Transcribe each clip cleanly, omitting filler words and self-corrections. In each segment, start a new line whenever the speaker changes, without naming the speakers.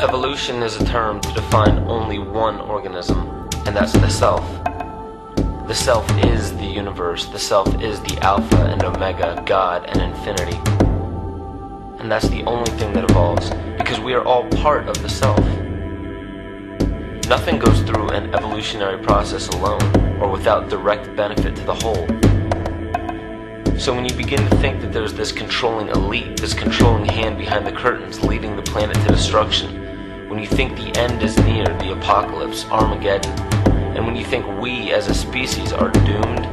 Evolution is a term to define only one organism, and that's the self. The self is the universe, the self is the Alpha and Omega, God and infinity. And that's the only thing that evolves, because we are all part of the self. Nothing goes through an evolutionary process alone, or without direct benefit to the whole. So when you begin to think that there's this controlling elite, this controlling hand behind the curtains leading the planet to destruction, when you think the end is near, the apocalypse, Armageddon, and when you think we as a species are doomed,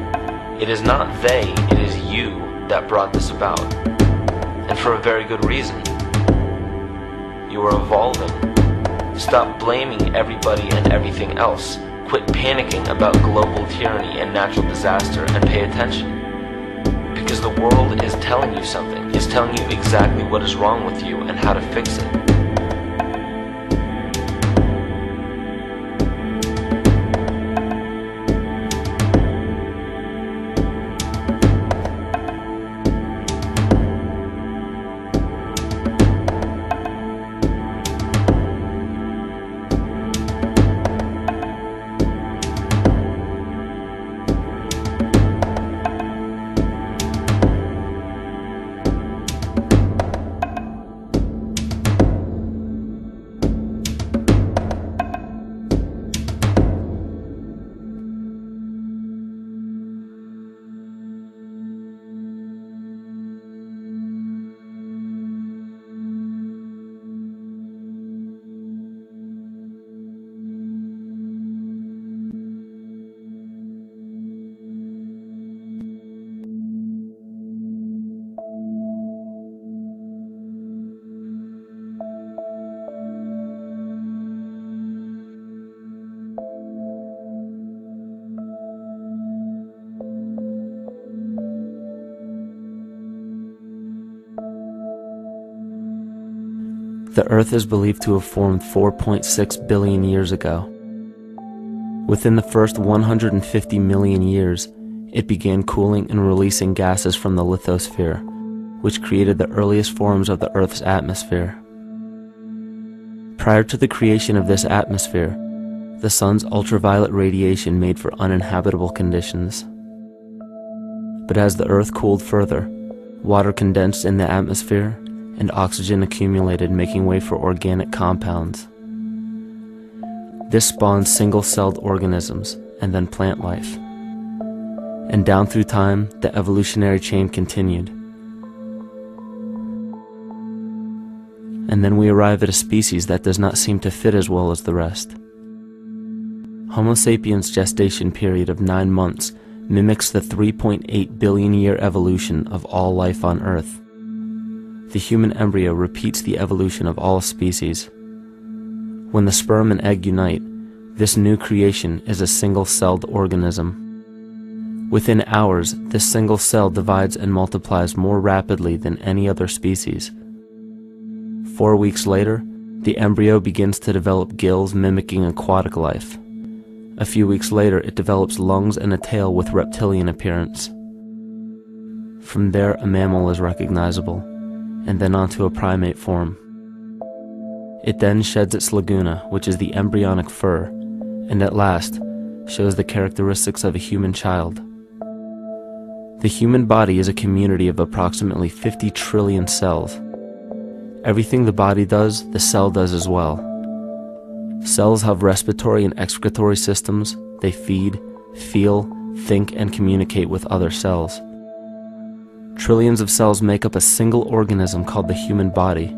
it is not they, it is you that brought this about. And for a very good reason. You are evolving. Stop blaming everybody and everything else. Quit panicking about global tyranny and natural disaster and pay attention. Because the world is telling you something. It's telling you exactly what is wrong with you and how to fix it.
The Earth is believed to have formed 4.6 billion years ago. Within the first 150 million years, it began cooling and releasing gases from the lithosphere, which created the earliest forms of the Earth's atmosphere. Prior to the creation of this atmosphere, the sun's ultraviolet radiation made for uninhabitable conditions. But as the Earth cooled further, water condensed in the atmosphere and oxygen accumulated, making way for organic compounds. This spawned single-celled organisms and then plant life. And down through time, the evolutionary chain continued. And then we arrive at a species that does not seem to fit as well as the rest. Homo sapiens' gestation period of 9 months mimics the 3.8 billion year evolution of all life on Earth. The human embryo repeats the evolution of all species. When the sperm and egg unite, this new creation is a single-celled organism. Within hours, this single cell divides and multiplies more rapidly than any other species. 4 weeks later, the embryo begins to develop gills mimicking aquatic life. A few weeks later, it develops lungs and a tail with reptilian appearance. From there, a mammal is recognizable, and then onto a primate form. It then sheds its laguna, which is the embryonic fur, and at last shows the characteristics of a human child. The human body is a community of approximately 50 trillion cells. Everything the body does, the cell does as well. Cells have respiratory and excretory systems. They feed, feel, think, and communicate with other cells. Trillions of cells make up a single organism called the human body,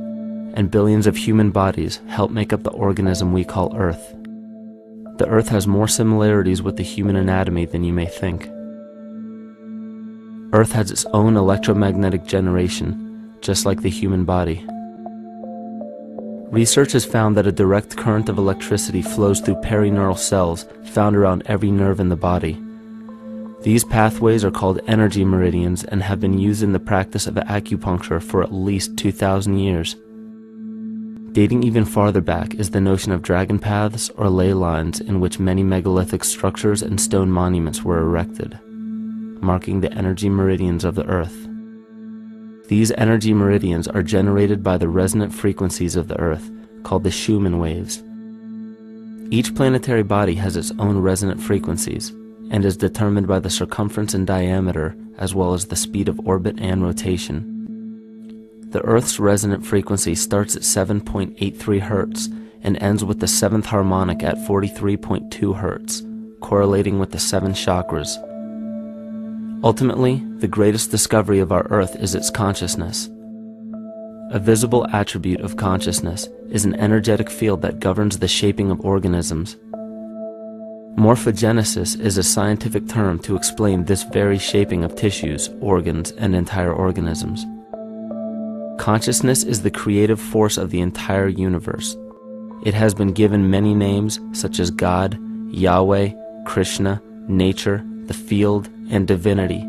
and billions of human bodies help make up the organism we call Earth. The Earth has more similarities with the human anatomy than you may think. Earth has its own electromagnetic generation, just like the human body. Research has found that a direct current of electricity flows through perineural cells found around every nerve in the body. These pathways are called energy meridians and have been used in the practice of acupuncture for at least 2,000 years. Dating even farther back is the notion of dragon paths or ley lines in which many megalithic structures and stone monuments were erected, marking the energy meridians of the Earth. These energy meridians are generated by the resonant frequencies of the Earth, called the Schumann waves. Each planetary body has its own resonant frequencies and is determined by the circumference and diameter as well as the speed of orbit and rotation. The Earth's resonant frequency starts at 7.83 Hz and ends with the 7th harmonic at 43.2 Hz, correlating with the 7 chakras. Ultimately, the greatest discovery of our Earth is its consciousness. A visible attribute of consciousness is an energetic field that governs the shaping of organisms. Morphogenesis is a scientific term to explain this very shaping of tissues, organs, and entire organisms. Consciousness is the creative force of the entire universe. It has been given many names such as God, Yahweh, Krishna, nature, the field, and divinity.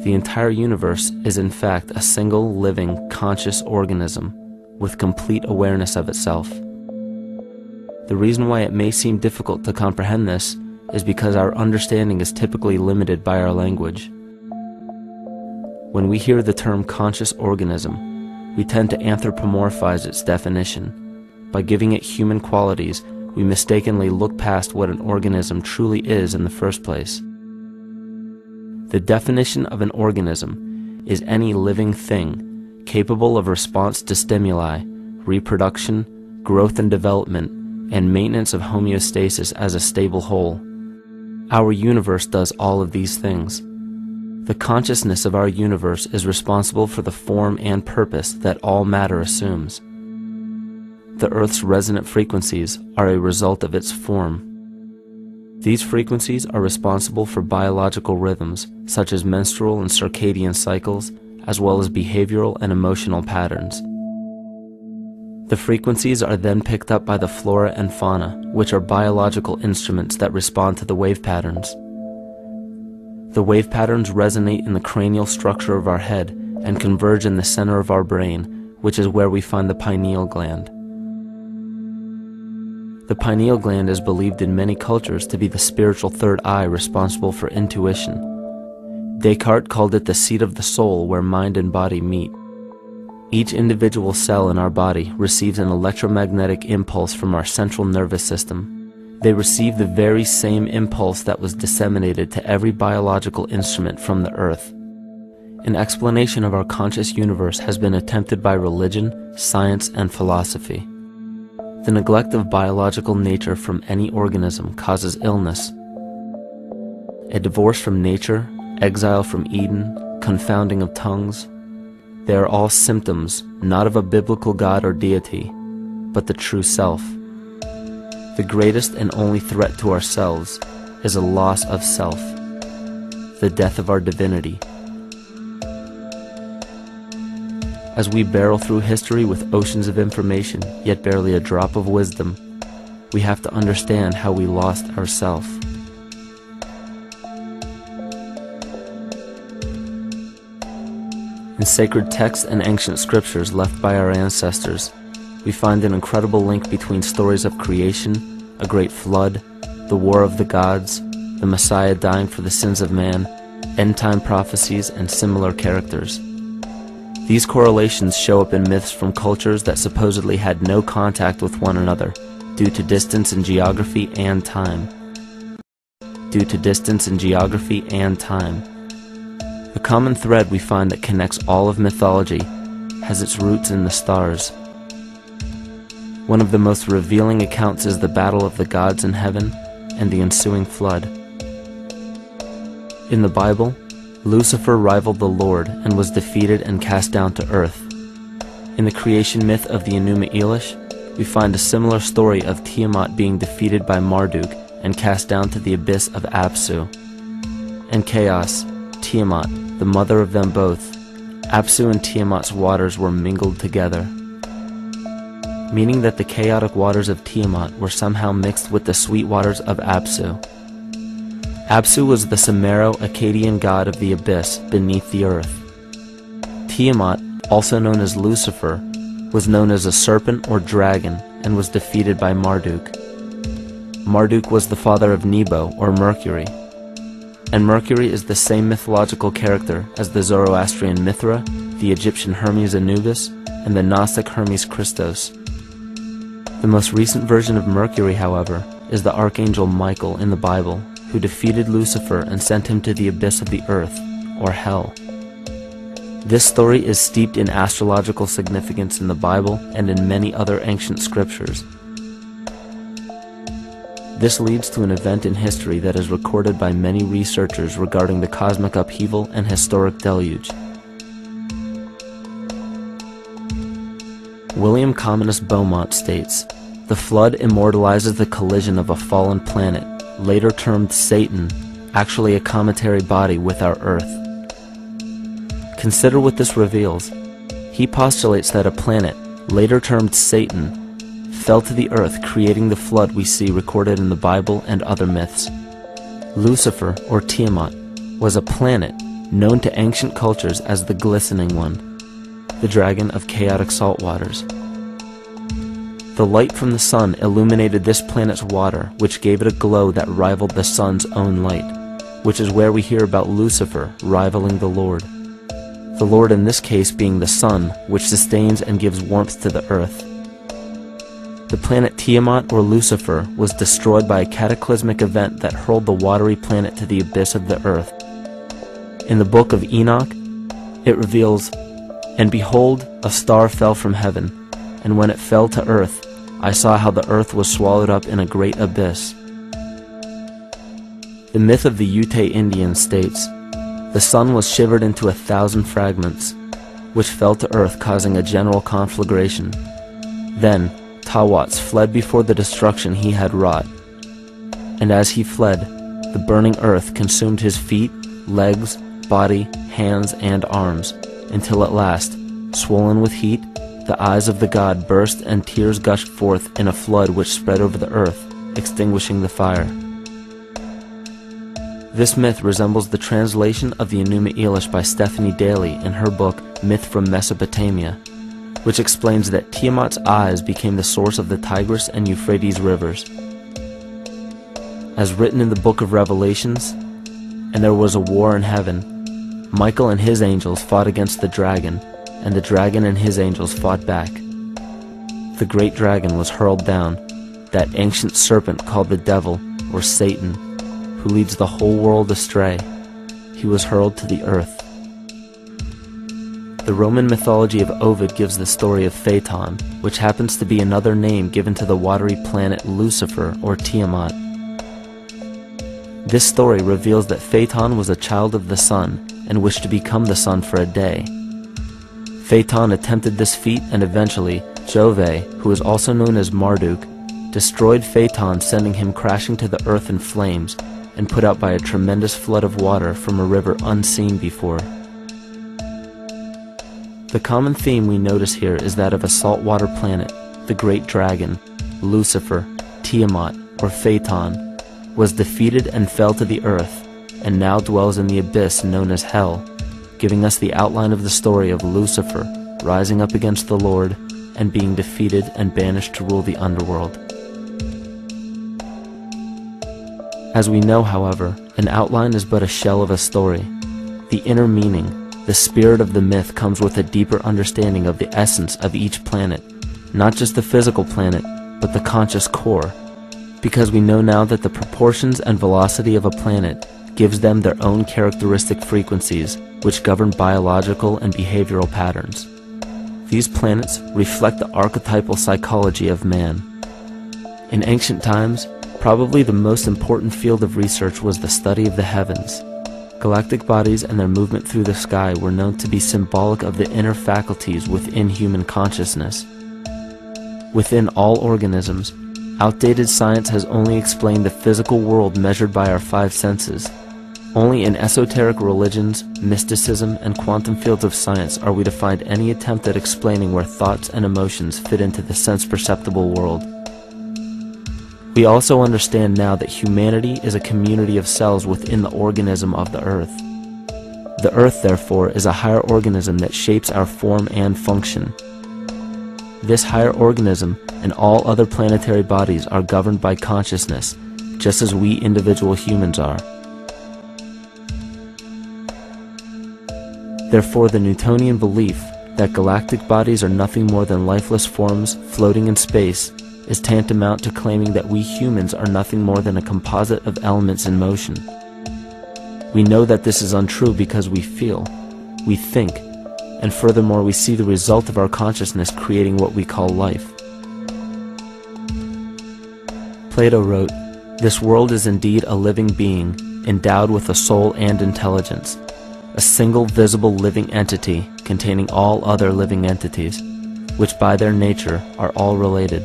The entire universe is in fact a single living, conscious organism with complete awareness of itself. The reason why it may seem difficult to comprehend this is because our understanding is typically limited by our language. When we hear the term conscious organism, we tend to anthropomorphize its definition. By giving it human qualities, we mistakenly look past what an organism truly is in the first place. The definition of an organism is any living thing capable of response to stimuli, reproduction, growth and development, and maintenance of homeostasis as a stable whole. Our universe does all of these things. The consciousness of our universe is responsible for the form and purpose that all matter assumes. The Earth's resonant frequencies are a result of its form. These frequencies are responsible for biological rhythms, such as menstrual and circadian cycles, as well as behavioral and emotional patterns. The frequencies are then picked up by the flora and fauna, which are biological instruments that respond to the wave patterns. The wave patterns resonate in the cranial structure of our head and converge in the center of our brain, which is where we find the pineal gland. The pineal gland is believed in many cultures to be the spiritual third eye responsible for intuition. Descartes called it the seat of the soul where mind and body meet. Each individual cell in our body receives an electromagnetic impulse from our central nervous system. They receive the very same impulse that was disseminated to every biological instrument from the earth. An explanation of our conscious universe has been attempted by religion, science, and philosophy. The neglect of biological nature from any organism causes illness. A divorce from nature, exile from Eden, confounding of tongues. They are all symptoms, not of a biblical God or deity, but the true self. The greatest and only threat to ourselves is a loss of self, the death of our divinity. As we barrel through history with oceans of information, yet barely a drop of wisdom, we have to understand how we lost ourself. In sacred texts and ancient scriptures left by our ancestors, we find an incredible link between stories of creation, a great flood, the war of the gods, the Messiah dying for the sins of man, end-time prophecies, and similar characters. These correlations show up in myths from cultures that supposedly had no contact with one another due to distance in geography and time. The common thread we find that connects all of mythology has its roots in the stars. One of the most revealing accounts is the battle of the gods in heaven and the ensuing flood. In the Bible, Lucifer rivaled the Lord and was defeated and cast down to earth. In the creation myth of the Enuma Elish, we find a similar story of Tiamat being defeated by Marduk and cast down to the abyss of Apsu. In chaos, Tiamat, the mother of them both, Apsu and Tiamat's waters were mingled together, meaning that the chaotic waters of Tiamat were somehow mixed with the sweet waters of Apsu. Apsu was the Sumero-Akkadian god of the abyss beneath the earth. Tiamat, also known as Lucifer, was known as a serpent or dragon and was defeated by Marduk. Marduk was the father of Nebo or Mercury, and Mercury is the same mythological character as the Zoroastrian Mithra, the Egyptian Hermes Anubis, and the Gnostic Hermes Christos. The most recent version of Mercury, however, is the Archangel Michael in the Bible, who defeated Lucifer and sent him to the abyss of the earth, or hell. This story is steeped in astrological significance in the Bible and in many other ancient scriptures. This leads to an event in history that is recorded by many researchers regarding the cosmic upheaval and historic deluge. William Commonus Beaumont states, "The flood immortalizes the collision of a fallen planet, later termed Satan, actually a cometary body with our Earth." Consider what this reveals. He postulates that a planet, later termed Satan, fell to the earth, creating the flood we see recorded in the Bible and other myths. Lucifer, or Tiamat, was a planet known to ancient cultures as the Glistening One, the dragon of chaotic salt waters. The light from the sun illuminated this planet's water, which gave it a glow that rivaled the sun's own light, which is where we hear about Lucifer rivaling the Lord. The Lord in this case being the sun, which sustains and gives warmth to the earth. The planet Tiamat, or Lucifer, was destroyed by a cataclysmic event that hurled the watery planet to the abyss of the earth. In the book of Enoch, it reveals, "And behold, a star fell from heaven, and when it fell to earth, I saw how the earth was swallowed up in a great abyss." The myth of the Ute Indians states, "The sun was shivered into 1,000 fragments, which fell to earth, causing a general conflagration. Then Tawats fled before the destruction he had wrought. And as he fled, the burning earth consumed his feet, legs, body, hands, and arms, until at last, swollen with heat, the eyes of the god burst and tears gushed forth in a flood which spread over the earth, extinguishing the fire." This myth resembles the translation of the Enuma Elish by Stephanie Daly in her book Myth from Mesopotamia, which explains that Tiamat's eyes became the source of the Tigris and Euphrates rivers. As written in the book of Revelations, "And there was a war in heaven. Michael and his angels fought against the dragon, and the dragon and his angels fought back. The great dragon was hurled down, that ancient serpent called the devil, or Satan, who leads the whole world astray. He was hurled to the earth." The Roman mythology of Ovid gives the story of Phaeton, which happens to be another name given to the watery planet Lucifer, or Tiamat. This story reveals that Phaeton was a child of the sun and wished to become the sun for a day. Phaeton attempted this feat, and eventually Jove, who is also known as Marduk, destroyed Phaeton, sending him crashing to the earth in flames and put out by a tremendous flood of water from a river unseen before. The common theme we notice here is that of a saltwater planet, the great dragon, Lucifer, Tiamat, or Phaeton, was defeated and fell to the earth, and now dwells in the abyss known as hell, giving us the outline of the story of Lucifer rising up against the Lord and being defeated and banished to rule the underworld. As we know, however, an outline is but a shell of a story. The inner meaning, the spirit of the myth, comes with a deeper understanding of the essence of each planet, not just the physical planet, but the conscious core, because we know now that the proportions and velocity of a planet gives them their own characteristic frequencies, which govern biological and behavioral patterns. These planets reflect the archetypal psychology of man. In ancient times, probably the most important field of research was the study of the heavens. Galactic bodies and their movement through the sky were known to be symbolic of the inner faculties within human consciousness. Within all organisms, outdated science has only explained the physical world measured by our five senses. Only in esoteric religions, mysticism, and quantum fields of science are we to find any attempt at explaining where thoughts and emotions fit into the sense-perceptible world. We also understand now that humanity is a community of cells within the organism of the Earth. The Earth, therefore, is a higher organism that shapes our form and function. This higher organism and all other planetary bodies are governed by consciousness, just as we individual humans are. Therefore, the Newtonian belief that galactic bodies are nothing more than lifeless forms floating in space is tantamount to claiming that we humans are nothing more than a composite of elements in motion. We know that this is untrue because we feel, we think, and furthermore we see the result of our consciousness creating what we call life. Plato wrote, "This world is indeed a living being, endowed with a soul and intelligence, a single visible living entity containing all other living entities, which by their nature are all related."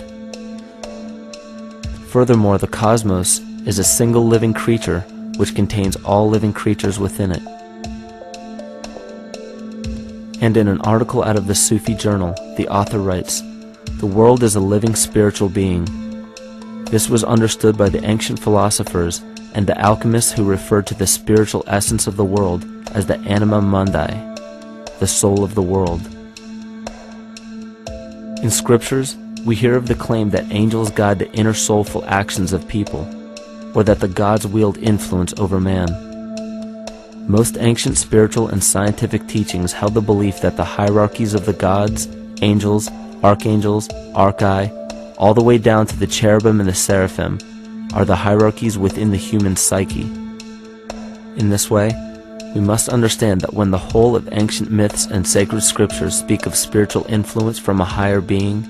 Furthermore, the cosmos is a single living creature which contains all living creatures within it. And in an article out of the Sufi journal, the author writes, "The world is a living spiritual being." This was understood by the ancient philosophers and the alchemists who referred to the spiritual essence of the world as the anima mundi, the soul of the world. In scriptures, we hear of the claim that angels guide the inner soulful actions of people, or that the gods wield influence over man. Most ancient spiritual and scientific teachings held the belief that the hierarchies of the gods, angels, archangels, archai, all the way down to the cherubim and the seraphim, are the hierarchies within the human psyche. In this way, we must understand that when the whole of ancient myths and sacred scriptures speak of spiritual influence from a higher being,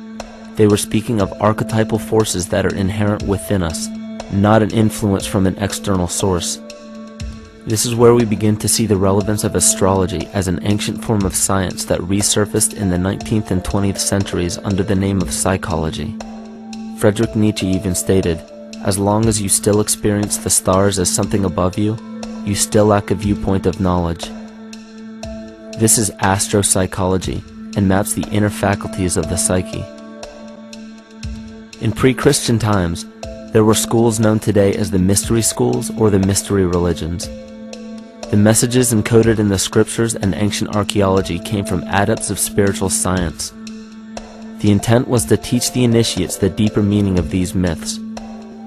they were speaking of archetypal forces that are inherent within us, not an influence from an external source. This is where we begin to see the relevance of astrology as an ancient form of science that resurfaced in the 19th and 20th centuries under the name of psychology. Friedrich Nietzsche even stated, "As long as you still experience the stars as something above you, you still lack a viewpoint of knowledge." This is astropsychology and maps the inner faculties of the psyche. In pre-Christian times, there were schools known today as the mystery schools or the mystery religions. The messages encoded in the scriptures and ancient archaeology came from adepts of spiritual science. The intent was to teach the initiates the deeper meaning of these myths.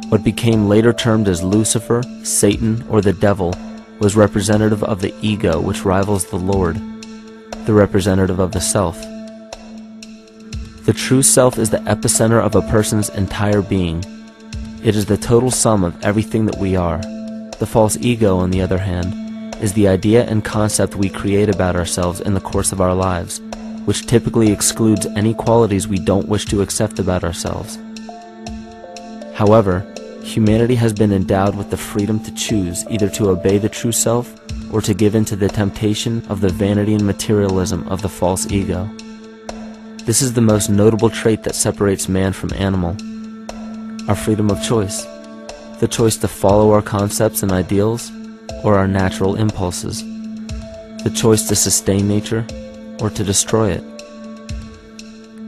What became later termed as Lucifer, Satan, or the devil was representative of the ego which rivals the Lord, the representative of the self. The true self is the epicenter of a person's entire being. It is the total sum of everything that we are. The false ego, on the other hand, is the idea and concept we create about ourselves in the course of our lives, which typically excludes any qualities we don't wish to accept about ourselves. However, humanity has been endowed with the freedom to choose either to obey the true self or to give in to the temptation of the vanity and materialism of the false ego. This is the most notable trait that separates man from animal: our freedom of choice, the choice to follow our concepts and ideals or our natural impulses, the choice to sustain nature or to destroy it.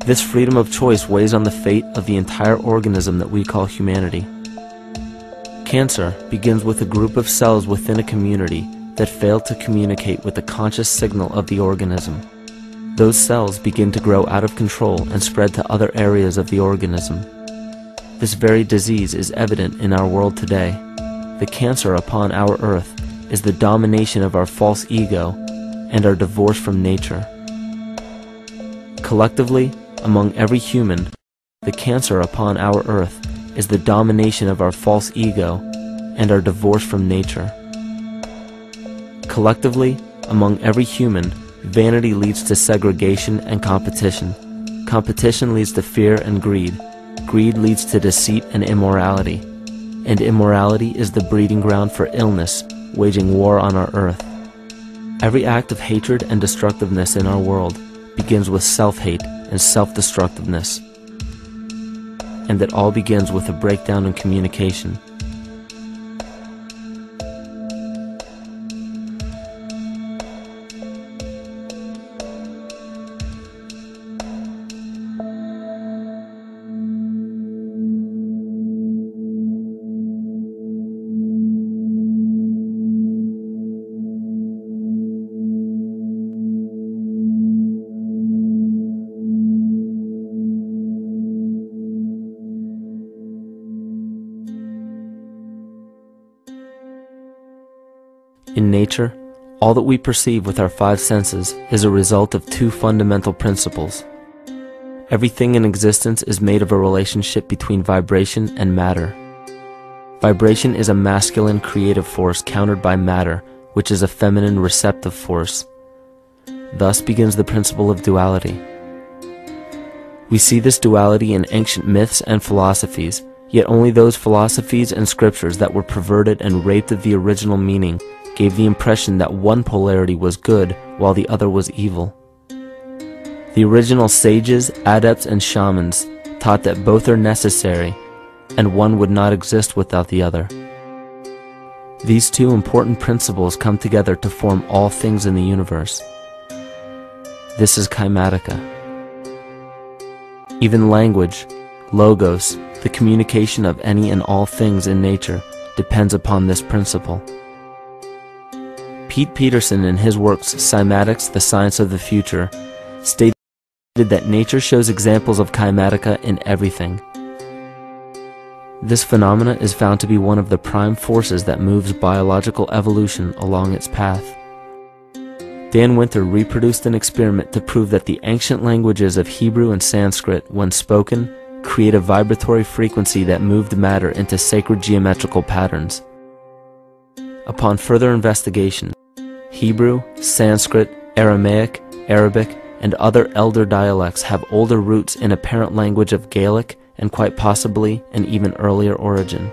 This freedom of choice weighs on the fate of the entire organism that we call humanity. Cancer begins with a group of cells within a community that fail to communicate with the conscious signal of the organism. Those cells begin to grow out of control and spread to other areas of the organism. This very disease is evident in our world today. The cancer upon our earth is the domination of our false ego and our divorce from nature. Collectively, among every human, the cancer upon our earth is the domination of our false ego and our divorce from nature. Collectively, among every human, vanity leads to segregation and competition. Competition leads to fear and greed. Greed leads to deceit and immorality. And immorality is the breeding ground for illness, waging war on our earth. Every act of hatred and destructiveness in our world begins with self-hate and self-destructiveness. And that all begins with a breakdown in communication. In nature, all that we perceive with our five senses is a result of two fundamental principles. Everything in existence is made of a relationship between vibration and matter. Vibration is a masculine creative force countered by matter, which is a feminine receptive force. Thus begins the principle of duality. We see this duality in ancient myths and philosophies, yet only those philosophies and scriptures that were perverted and raped of the original meaning gave the impression that one polarity was good while the other was evil. The original sages, adepts, and shamans taught that both are necessary, and one would not exist without the other. These two important principles come together to form all things in the universe. This is Kymatica. Even language, logos, the communication of any and all things in nature, depends upon this principle. Pete Peterson, in his works Cymatics, The Science of the Future, stated that nature shows examples of Kymatica in everything. This phenomena is found to be one of the prime forces that moves biological evolution along its path. Dan Winter reproduced an experiment to prove that the ancient languages of Hebrew and Sanskrit, when spoken, create a vibratory frequency that moved matter into sacred geometrical patterns. Upon further investigation, Hebrew, Sanskrit, Aramaic, Arabic, and other elder dialects have older roots in a parent language of Gaelic and quite possibly an even earlier origin.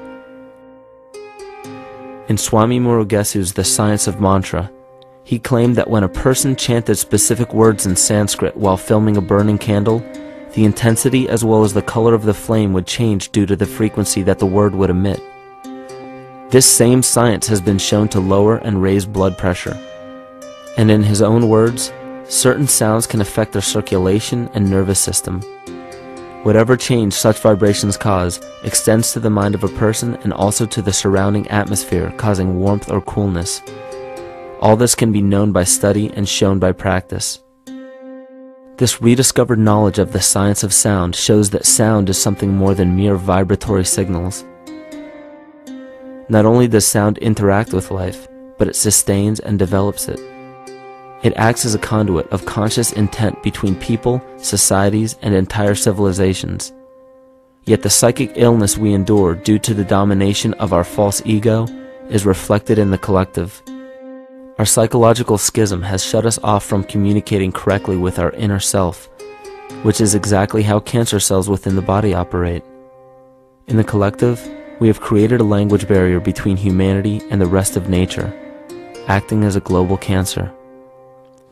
In Swami Murugesu's The Science of Mantra, he claimed that when a person chanted specific words in Sanskrit while filming a burning candle, the intensity as well as the color of the flame would change due to the frequency that the word would emit. This same science has been shown to lower and raise blood pressure. And in his own words, certain sounds can affect their circulation and nervous system. Whatever change such vibrations cause extends to the mind of a person and also to the surrounding atmosphere, causing warmth or coolness. All this can be known by study and shown by practice. This rediscovered knowledge of the science of sound shows that sound is something more than mere vibratory signals. Not only does sound interact with life, but it sustains and develops it. It acts as a conduit of conscious intent between people, societies, and entire civilizations. Yet the psychic illness we endure due to the domination of our false ego is reflected in the collective. Our psychological schism has shut us off from communicating correctly with our inner self, which is exactly how cancer cells within the body operate. In the collective, we have created a language barrier between humanity and the rest of nature, acting as a global cancer.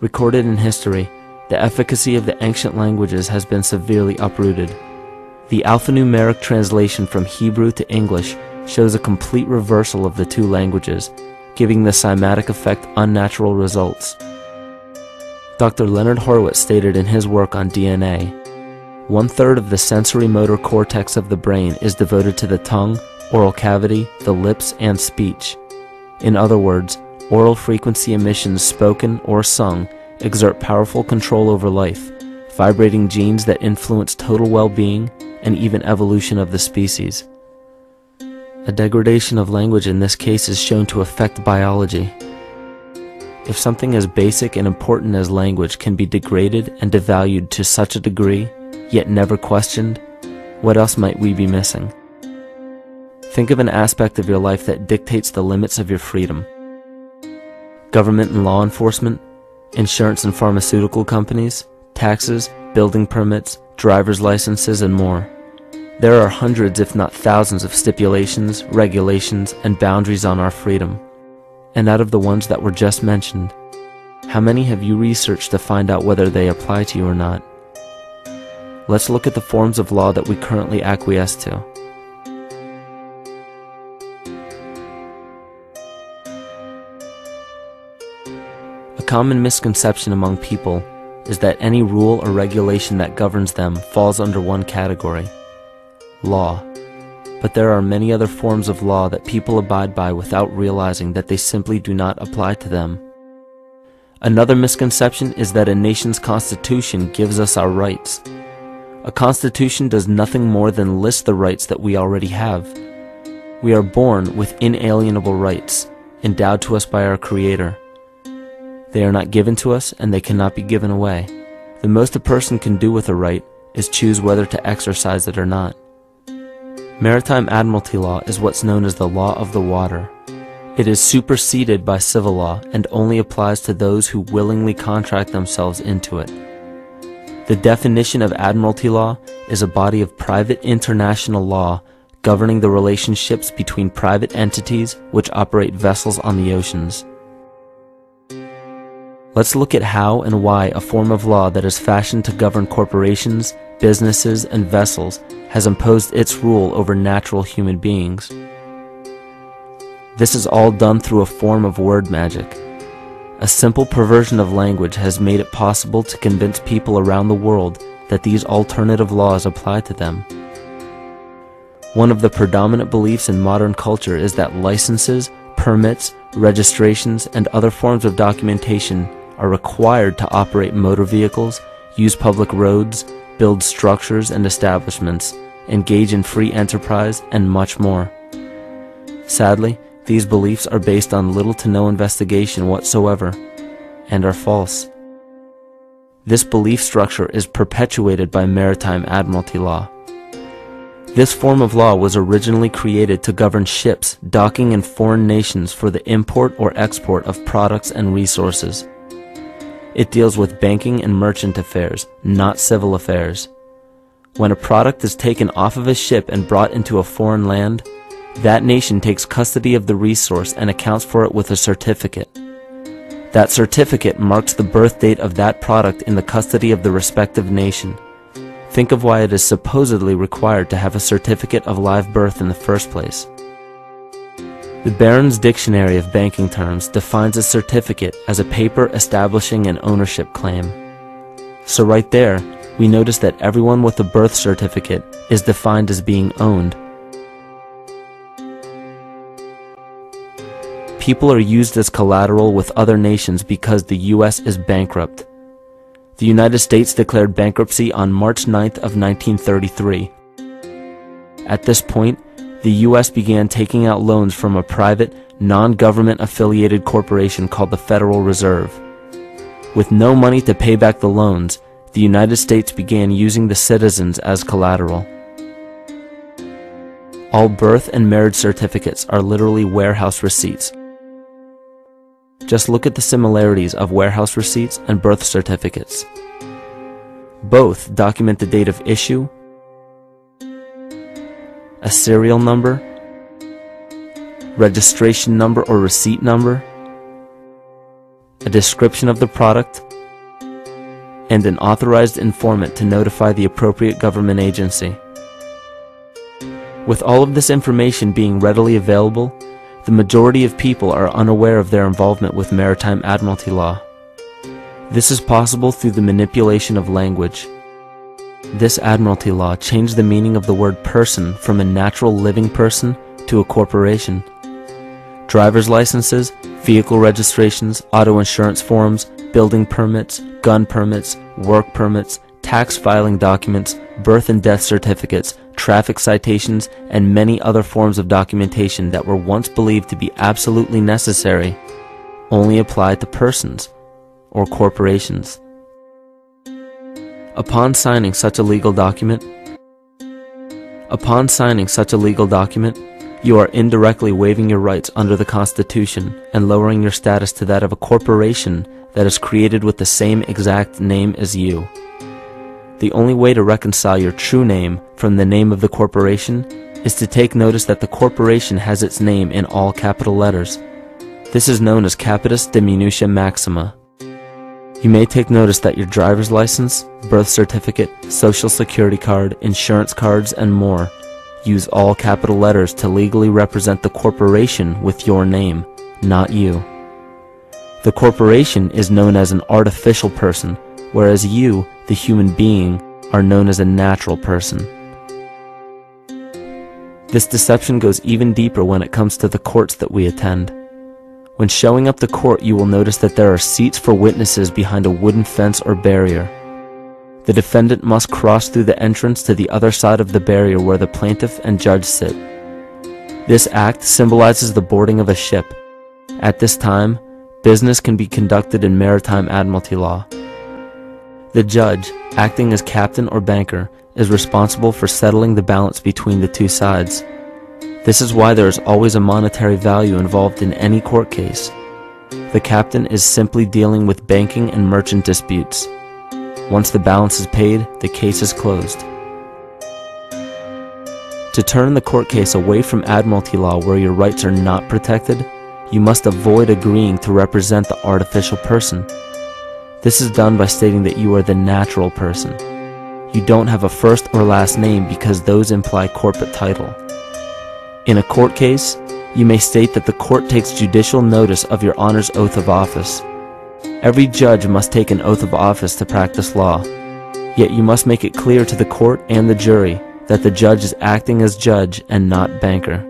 Recorded in history, the efficacy of the ancient languages has been severely uprooted. The alphanumeric translation from Hebrew to English shows a complete reversal of the two languages, giving the cymatic effect unnatural results. Dr. Leonard Horowitz stated in his work on DNA, 1/3 of the sensory motor cortex of the brain is devoted to the tongue, oral cavity, the lips, and speech. In other words, oral frequency emissions spoken or sung exert powerful control over life, vibrating genes that influence total well-being and even evolution of the species. A degradation of language in this case is shown to affect biology. If something as basic and important as language can be degraded and devalued to such a degree, yet never questioned, what else might we be missing? Think of an aspect of your life that dictates the limits of your freedom. Government and law enforcement, insurance and pharmaceutical companies, taxes, building permits, driver's licenses, and more. There are hundreds if not thousands of stipulations, regulations, and boundaries on our freedom. And out of the ones that were just mentioned, how many have you researched to find out whether they apply to you or not? Let's look at the forms of law that we currently acquiesce to. A common misconception among people is that any rule or regulation that governs them falls under one category: law. But there are many other forms of law that people abide by without realizing that they simply do not apply to them. Another misconception is that a nation's constitution gives us our rights. A constitution does nothing more than list the rights that we already have. We are born with inalienable rights, endowed to us by our Creator. They are not given to us, and they cannot be given away. The most a person can do with a right is choose whether to exercise it or not. Maritime Admiralty law is what's known as the law of the water. It is superseded by civil law and only applies to those who willingly contract themselves into it. The definition of Admiralty law is a body of private international law governing the relationships between private entities which operate vessels on the oceans. Let's look at how and why a form of law that is fashioned to govern corporations, businesses, and vessels has imposed its rule over natural human beings. This is all done through a form of word magic. A simple perversion of language has made it possible to convince people around the world that these alternative laws apply to them. One of the predominant beliefs in modern culture is that licenses, permits, registrations, and other forms of documentation are required to operate motor vehicles, use public roads, build structures and establishments, engage in free enterprise, and much more. Sadly, these beliefs are based on little to no investigation whatsoever, and are false. This belief structure is perpetuated by Maritime Admiralty law. This form of law was originally created to govern ships docking in foreign nations for the import or export of products and resources. It deals with banking and merchant affairs, not civil affairs. When a product is taken off of a ship and brought into a foreign land, that nation takes custody of the resource and accounts for it with a certificate. That certificate marks the birth date of that product in the custody of the respective nation. Think of why it is supposedly required to have a certificate of live birth in the first place. The Barron's Dictionary of Banking Terms defines a certificate as a paper establishing an ownership claim. So right there, we notice that everyone with a birth certificate is defined as being owned. People are used as collateral with other nations because the U.S. is bankrupt. The United States declared bankruptcy on March 9th of 1933. At this point, the U.S. began taking out loans from a private, non-government affiliated corporation called the Federal Reserve. With no money to pay back the loans, the United States began using the citizens as collateral. All birth and marriage certificates are literally warehouse receipts. Just look at the similarities of warehouse receipts and birth certificates. Both document the date of issue, a serial number, registration number or receipt number, a description of the product, and an authorized informant to notify the appropriate government agency. With all of this information being readily available, the majority of people are unaware of their involvement with Maritime Admiralty law. This is possible through the manipulation of language. This Admiralty law changed the meaning of the word person from a natural living person to a corporation. Driver's licenses, vehicle registrations, auto insurance forms, building permits, gun permits, work permits, tax filing documents, birth and death certificates, traffic citations, and many other forms of documentation that were once believed to be absolutely necessary only apply to persons or corporations. Upon signing such a legal document, you are indirectly waiving your rights under the Constitution and lowering your status to that of a corporation that is created with the same exact name as you. The only way to reconcile your true name from the name of the corporation is to take notice that the corporation has its name in all capital letters. This is known as capitis diminutia maxima. You may take notice that your driver's license, birth certificate, social security card, insurance cards, and more use all capital letters to legally represent the corporation with your name, not you. The corporation is known as an artificial person, whereas you, the human being, are known as a natural person. This deception goes even deeper when it comes to the courts that we attend. When showing up to court, you will notice that there are seats for witnesses behind a wooden fence or barrier. The defendant must cross through the entrance to the other side of the barrier where the plaintiff and judge sit. This act symbolizes the boarding of a ship. At this time, business can be conducted in Maritime Admiralty law. The judge, acting as captain or banker, is responsible for settling the balance between the two sides. This is why there is always a monetary value involved in any court case. The captain is simply dealing with banking and merchant disputes. Once the balance is paid, the case is closed. To turn the court case away from admiralty law where your rights are not protected, you must avoid agreeing to represent the artificial person. This is done by stating that you are the natural person. You don't have a first or last name because those imply corporate title. In a court case, you may state that the court takes judicial notice of your honor's oath of office. Every judge must take an oath of office to practice law, yet you must make it clear to the court and the jury that the judge is acting as judge and not banker.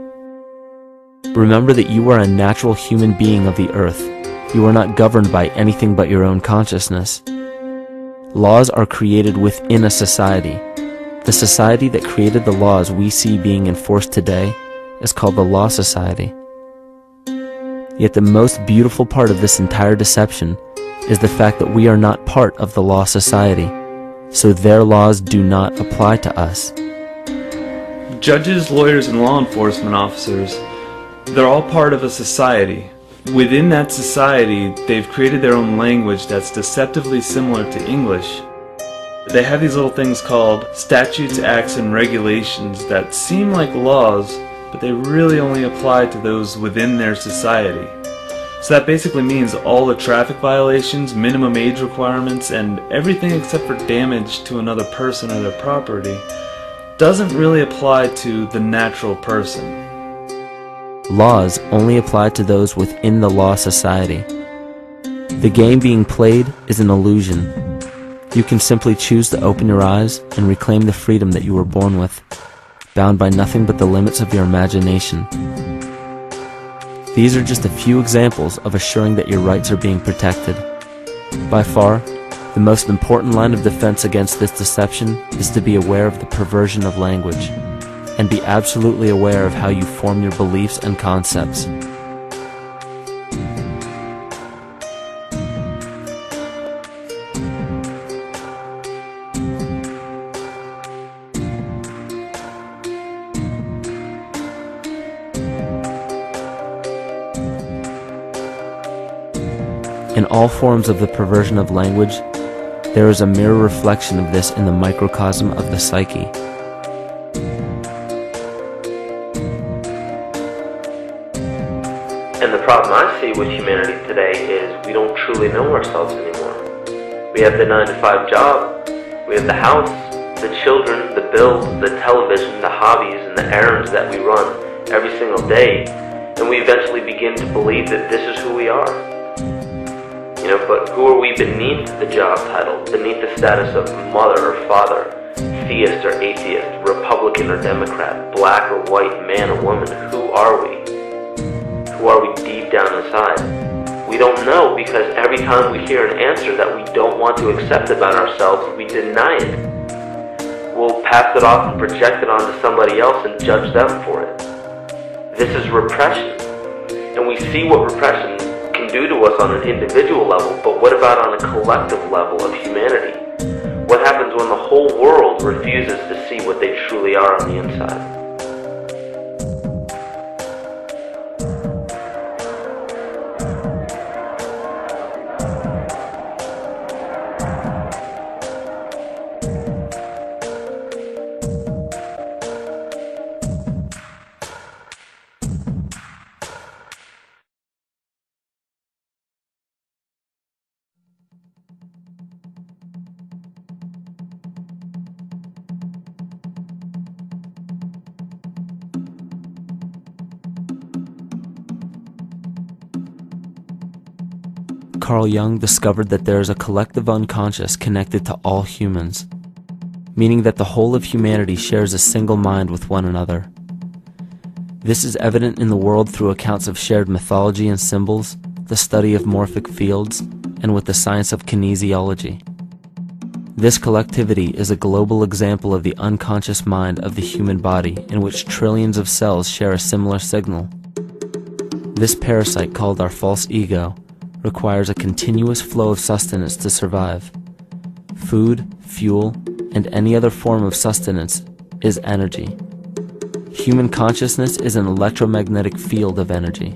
Remember that you are a natural human being of the earth. You are not governed by anything but your own consciousness. Laws are created within a society. The society that created the laws we see being enforced today is called the Law Society. Yet the most beautiful part of this entire deception is the fact that we are not part of the Law Society, so their laws do not apply to us.
Judges, lawyers, and law enforcement officers, they're all part of a society. Within that society, they've created their own language that's deceptively similar to English. They have these little things called statutes, acts, and regulations that seem like laws, but they really only apply to those within their society. So that basically means all the traffic violations, minimum age requirements, and everything except for damage to another person or their property doesn't really apply to the natural person.
Laws only apply to those within the Law Society. The game being played is an illusion. You can simply choose to open your eyes and reclaim the freedom that you were born with, bound by nothing but the limits of your imagination. These are just a few examples of assuring that your rights are being protected. By far, the most important line of defense against this deception is to be aware of the perversion of language, and be absolutely aware of how you form your beliefs and concepts. In all forms of the perversion of language, there is a mirror reflection of this in the microcosm of the psyche.
And the problem I see with humanity today is we don't truly know ourselves anymore. We have the 9-to-5 job, we have the house, the children, the bills, the television, the hobbies, and the errands that we run every single day, and we eventually begin to believe that this is who we are. But who are we beneath the job title, beneath the status of mother or father, theist or atheist, Republican or Democrat, black or white, man or woman? Who are we? Who are we deep down inside? We don't know, because every time we hear an answer that we don't want to accept about ourselves, we deny it. We'll pass it off and project it onto somebody else and judge them for it. This is repression. And we see what repression can do to us on an individual level, but what about on a collective level of humanity? What happens when the whole world refuses to see what they truly are on the inside?
Carl Jung discovered that there is a collective unconscious connected to all humans, meaning that the whole of humanity shares a single mind with one another. This is evident in the world through accounts of shared mythology and symbols, the study of morphic fields, and with the science of kinesiology. This collectivity is a global example of the unconscious mind of the human body, in which trillions of cells share a similar signal. This parasite, called our false ego, requires a continuous flow of sustenance to survive. Food, fuel, and any other form of sustenance is energy. Human consciousness is an electromagnetic field of energy.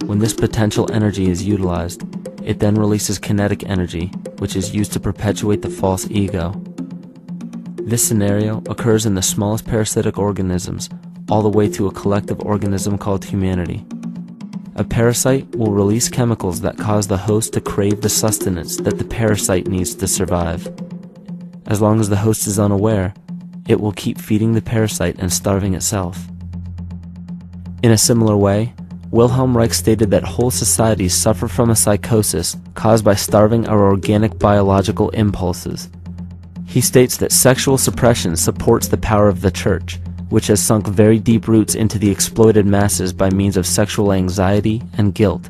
When this potential energy is utilized, it then releases kinetic energy, which is used to perpetuate the false ego. This scenario occurs in the smallest parasitic organisms, all the way to a collective organism called humanity. A parasite will release chemicals that cause the host to crave the sustenance that the parasite needs to survive. As long as the host is unaware, it will keep feeding the parasite and starving itself. In a similar way, Wilhelm Reich stated that whole societies suffer from a psychosis caused by starving our organic biological impulses. He states that sexual suppression supports the power of the church, which has sunk very deep roots into the exploited masses by means of sexual anxiety and guilt.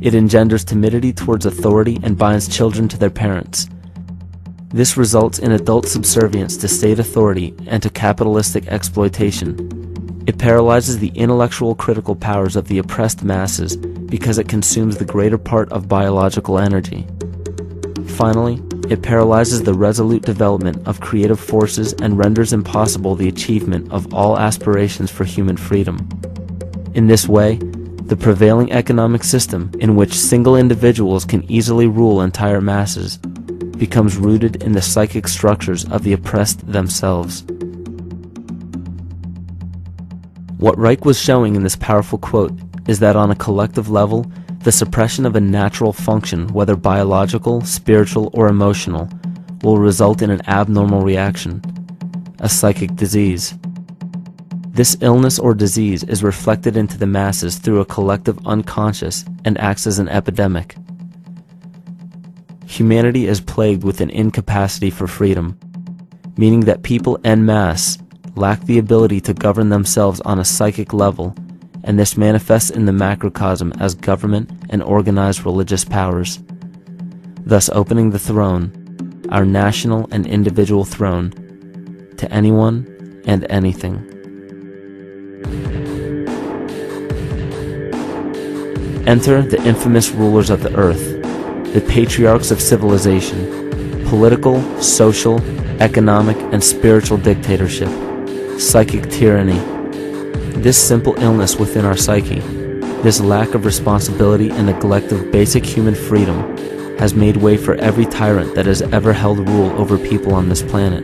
It engenders timidity towards authority and binds children to their parents. This results in adult subservience to state authority and to capitalistic exploitation. It paralyzes the intellectual critical powers of the oppressed masses because it consumes the greater part of biological energy. Finally, it paralyzes the resolute development of creative forces and renders impossible the achievement of all aspirations for human freedom. In this way, the prevailing economic system, in which single individuals can easily rule entire masses, becomes rooted in the psychic structures of the oppressed themselves. What Reich was showing in this powerful quote is that on a collective level, the suppression of a natural function, whether biological, spiritual, or emotional, will result in an abnormal reaction, a psychic disease. This illness or disease is reflected into the masses through a collective unconscious and acts as an epidemic. Humanity is plagued with an incapacity for freedom, meaning that people en masse lack the ability to govern themselves on a psychic level, and this manifests in the macrocosm as government and organized religious powers, thus opening the throne, our national and individual throne, to anyone and anything. Enter the infamous rulers of the earth, the patriarchs of civilization, political, social, economic, and spiritual dictatorship, psychic tyranny. This simple illness within our psyche, this lack of responsibility and neglect of basic human freedom, has made way for every tyrant that has ever held rule over people on this planet.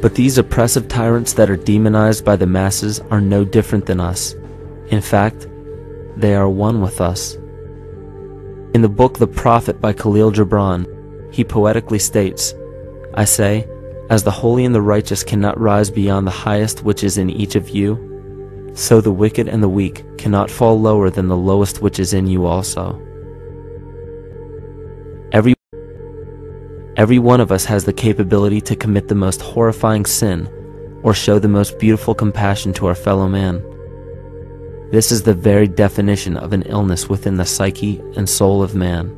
But these oppressive tyrants that are demonized by the masses are no different than us. In fact, they are one with us. In the book The Prophet by Khalil Gibran, he poetically states, "I say, as the holy and the righteous cannot rise beyond the highest which is in each of you, so the wicked and the weak cannot fall lower than the lowest which is in you also." Every one of us has the capability to commit the most horrifying sin or show the most beautiful compassion to our fellow man. This is the very definition of an illness within the psyche and soul of man.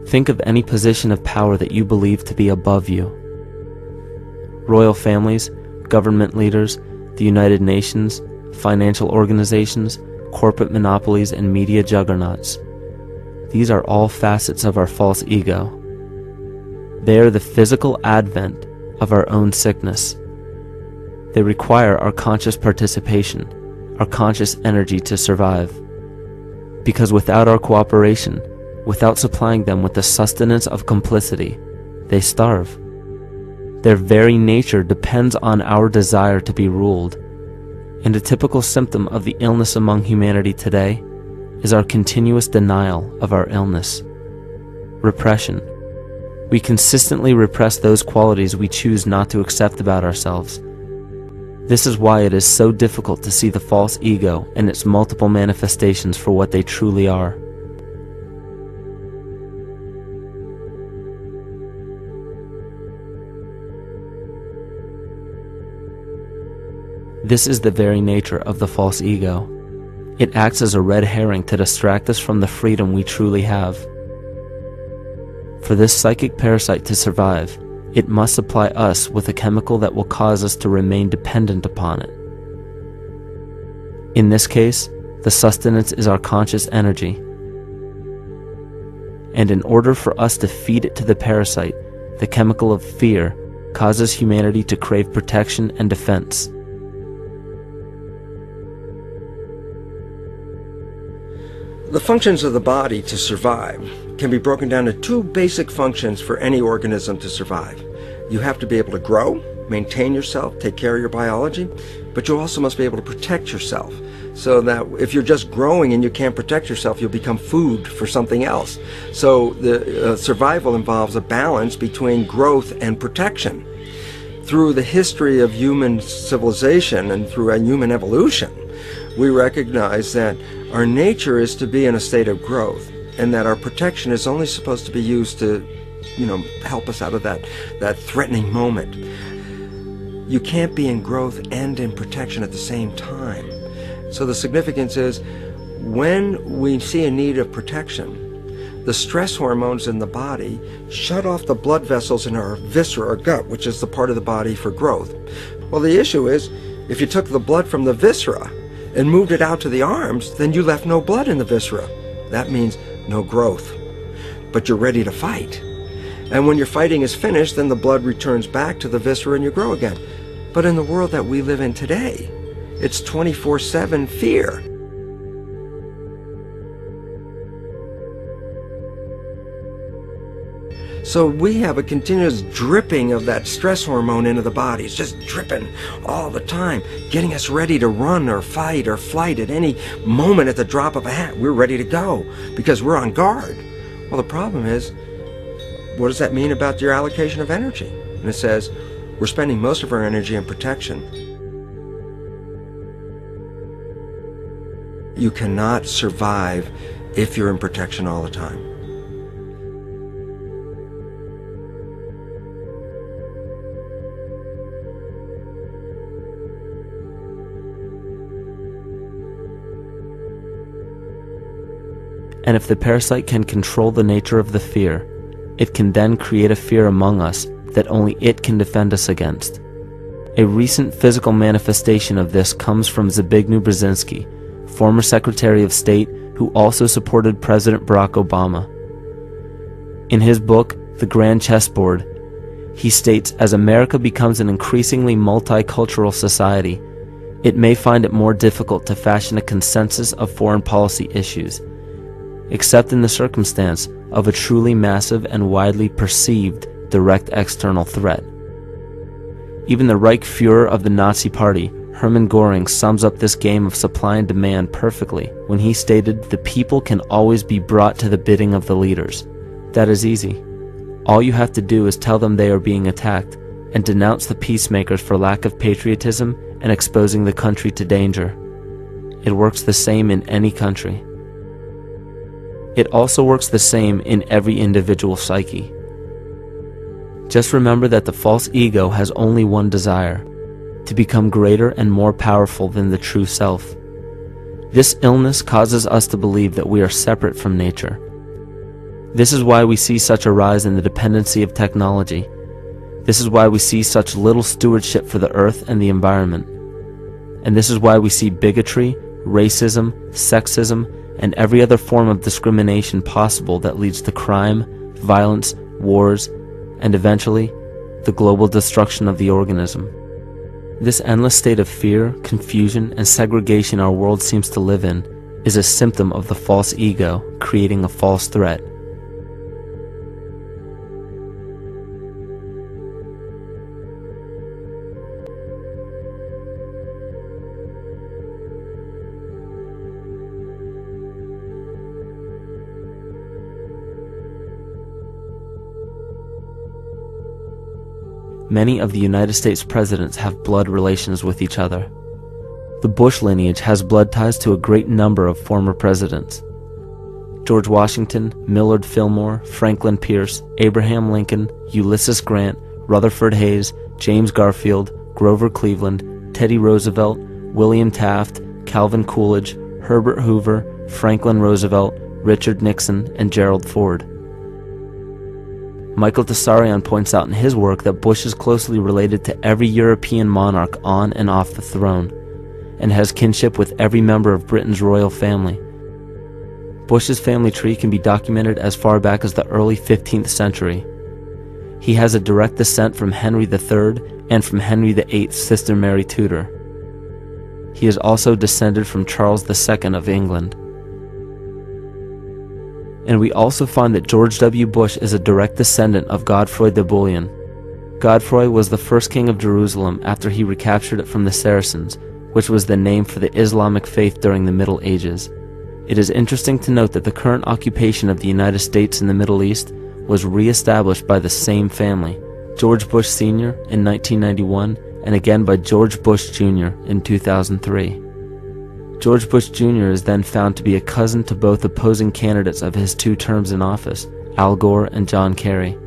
Think of any position of power that you believe to be above you. Royal families, government leaders, the United Nations, financial organizations, corporate monopolies, and media juggernauts. These are all facets of our false ego. They are the physical advent of our own sickness. They require our conscious participation, our conscious energy to survive. Because without our cooperation, without supplying them with the sustenance of complicity, they starve. Their very nature depends on our desire to be ruled. And a typical symptom of the illness among humanity today is our continuous denial of our illness. Repression. We consistently repress those qualities we choose not to accept about ourselves. This is why it is so difficult to see the false ego and its multiple manifestations for what they truly are. This is the very nature of the false ego. It acts as a red herring to distract us from the freedom we truly have. For this psychic parasite to survive, it must supply us with a chemical that will cause us to remain dependent upon it. In this case, the sustenance is our conscious energy. And in order for us to feed it to the parasite, the chemical of fear causes humanity to crave protection and defense.
The functions of the body to survive can be broken down to two basic functions for any organism to survive. You have to be able to grow, maintain yourself, take care of your biology, but you also must be able to protect yourself, so that if you're just growing and you can't protect yourself, you'll become food for something else. So the survival involves a balance between growth and protection. Through the history of human civilization and through human evolution, we recognize that our nature is to be in a state of growth, and that our protection is only supposed to be used to, help us out of that threatening moment. You can't be in growth and in protection at the same time. So the significance is, when we see a need of protection, the stress hormones in the body shut off the blood vessels in our viscera or gut, which is the part of the body for growth. Well, the issue is, if you took the blood from the viscera and moved it out to the arms, then you left no blood in the viscera. That means no growth. But you're ready to fight. And when your fighting is finished, then the blood returns back to the viscera and you grow again. But in the world that we live in today, it's 24/7 fear. So we have a continuous dripping of that stress hormone into the body. It's just dripping all the time, getting us ready to run or fight or flight at any moment at the drop of a hat. We're ready to go because we're on guard. Well, the problem is, what does that mean about your allocation of energy? And it says, we're spending most of our energy in protection. You cannot survive if you're in protection all the time.
And if the parasite can control the nature of the fear, it can then create a fear among us that only it can defend us against. A recent physical manifestation of this comes from Zbigniew Brzezinski, former Secretary of State who also supported President Barack Obama. In his book, The Grand Chessboard, he states, as America becomes an increasingly multicultural society, it may find it more difficult to fashion a consensus of foreign policy issues, except in the circumstance of a truly massive and widely perceived direct external threat. Even the Reichsfuhrer of the Nazi Party, Hermann Göring, sums up this game of supply and demand perfectly when he stated, "The people can always be brought to the bidding of the leaders." That is easy. All you have to do is tell them they are being attacked and denounce the peacemakers for lack of patriotism and exposing the country to danger. It works the same in any country. It also works the same in every individual psyche. Just remember that the false ego has only one desire: to become greater and more powerful than the true self. This illness causes us to believe that we are separate from nature. This is why we see such a rise in the dependency of technology. This is why we see such little stewardship for the earth and the environment. And this is why we see bigotry, racism, sexism, and every other form of discrimination possible that leads to crime, violence, wars, and eventually, the global destruction of the organism. This endless state of fear, confusion, and segregation our world seems to live in is a symptom of the false ego creating a false threat. many of the United States presidents have blood relations with each other. The Bush lineage has blood ties to a great number of former presidents. George Washington, Millard Fillmore, Franklin Pierce, Abraham Lincoln, Ulysses Grant, Rutherford Hayes, James Garfield, Grover Cleveland, Teddy Roosevelt, William Taft, Calvin Coolidge, Herbert Hoover, Franklin Roosevelt, Richard Nixon, and Gerald Ford. Michael Tessarion points out in his work that Bush is closely related to every European monarch on and off the throne, and has kinship with every member of Britain's royal family. Bush's family tree can be documented as far back as the early 15th century. He has a direct descent from Henry III and from Henry VIII's sister Mary Tudor. He is also descended from Charles II of England. And we also find that George W. Bush is a direct descendant of Godfrey de Bouillon. Godfrey was the first king of Jerusalem after he recaptured it from the Saracens, which was the name for the Islamic faith during the Middle Ages. It is interesting to note that the current occupation of the United States in the Middle East was re-established by the same family, George Bush Sr. in 1991, and again by George Bush Jr. in 2003. George Bush Jr. is then found to be a cousin to both opposing candidates of his 2 terms in office, Al Gore and John Kerry.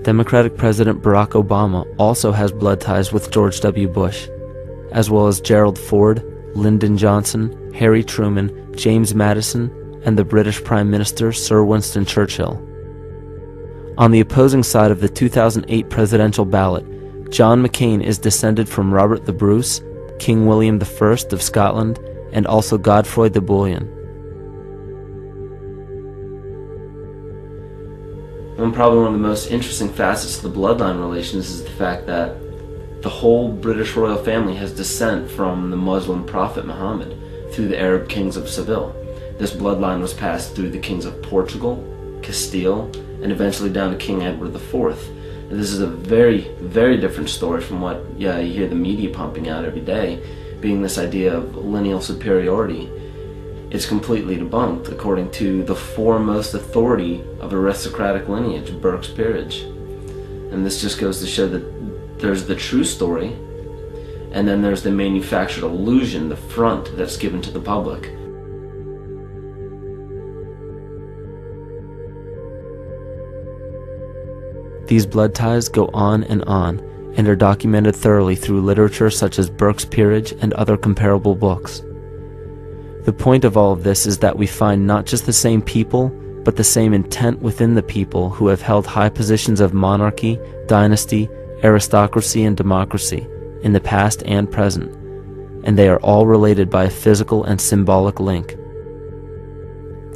Democratic President Barack Obama also has blood ties with George W. Bush, as well as Gerald Ford, Lyndon Johnson, Harry Truman, James Madison, and the British Prime Minister Sir Winston Churchill. On the opposing side of the 2008 presidential ballot, John McCain is descended from Robert the Bruce, King William I of Scotland, and also Godfrey de Bouillon. Probably one of the most interesting facets of the bloodline relations is the fact that the whole British royal family has descent from the Muslim prophet Muhammad through the Arab kings of Seville. This bloodline was passed through the kings of Portugal, Castile, and eventually down to King Edward IV. And this is a very, very different story from what you hear the media pumping out every day, being this idea of lineal superiority. It's completely debunked according to the foremost authority of aristocratic lineage, Burke's Peerage. And this just goes to show that there's the true story, and then there's the manufactured illusion, the front that's given to the public. These blood ties go on and are documented thoroughly through literature such as Burke's Peerage and other comparable books. The point of all of this is that we find not just the same people, but the same intent within the people who have held high positions of monarchy, dynasty, aristocracy, and democracy in the past and present, and they are all related by a physical and symbolic link.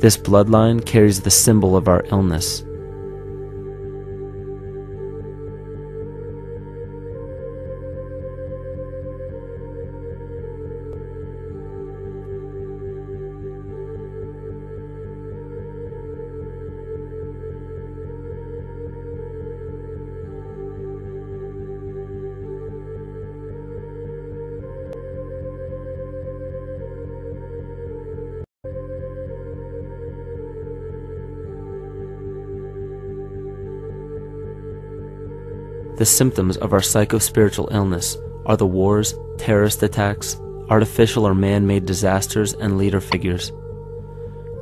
This bloodline carries the symbol of our illness. The symptoms of our psycho-spiritual illness are the wars, terrorist attacks, artificial or man-made disasters, and leader figures.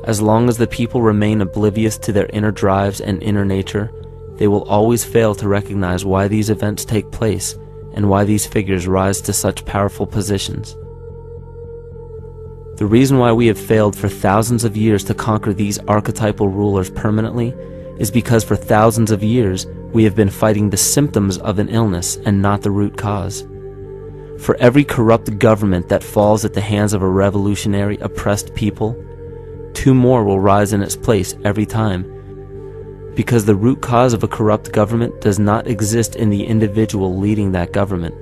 As long as the people remain oblivious to their inner drives and inner nature, they will always fail to recognize why these events take place and why these figures rise to such powerful positions. The reason why we have failed for thousands of years to conquer these archetypal rulers permanently is because for thousands of years we have been fighting the symptoms of an illness and not the root cause. For every corrupt government that falls at the hands of a revolutionary, oppressed people, 2 more will rise in its place every time, because the root cause of a corrupt government does not exist in the individual leading that government.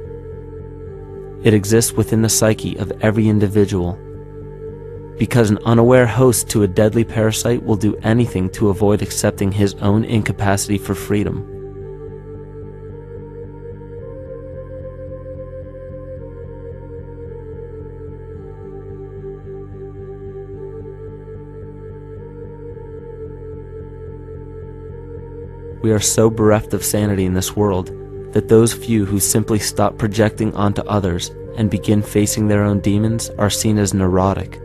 It exists within the psyche of every individual, because an unaware host to a deadly parasite will do anything to avoid accepting his own incapacity for freedom. We are so bereft of sanity in this world that those few who simply stop projecting onto others and begin facing their own demons are seen as neurotic.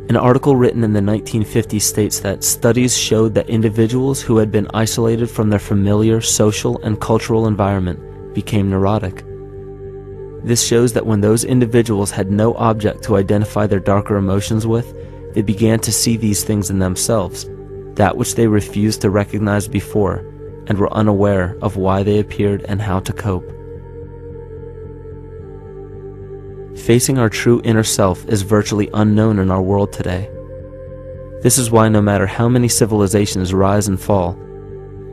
An article written in the 1950s states that studies showed that individuals who had been isolated from their familiar social and cultural environment became neurotic. This shows that when those individuals had no object to identify their darker emotions with, they began to see these things in themselves, that which they refused to recognize before, and were unaware of why they appeared and how to cope. Facing our true inner self is virtually unknown in our world today. This is why no matter how many civilizations rise and fall,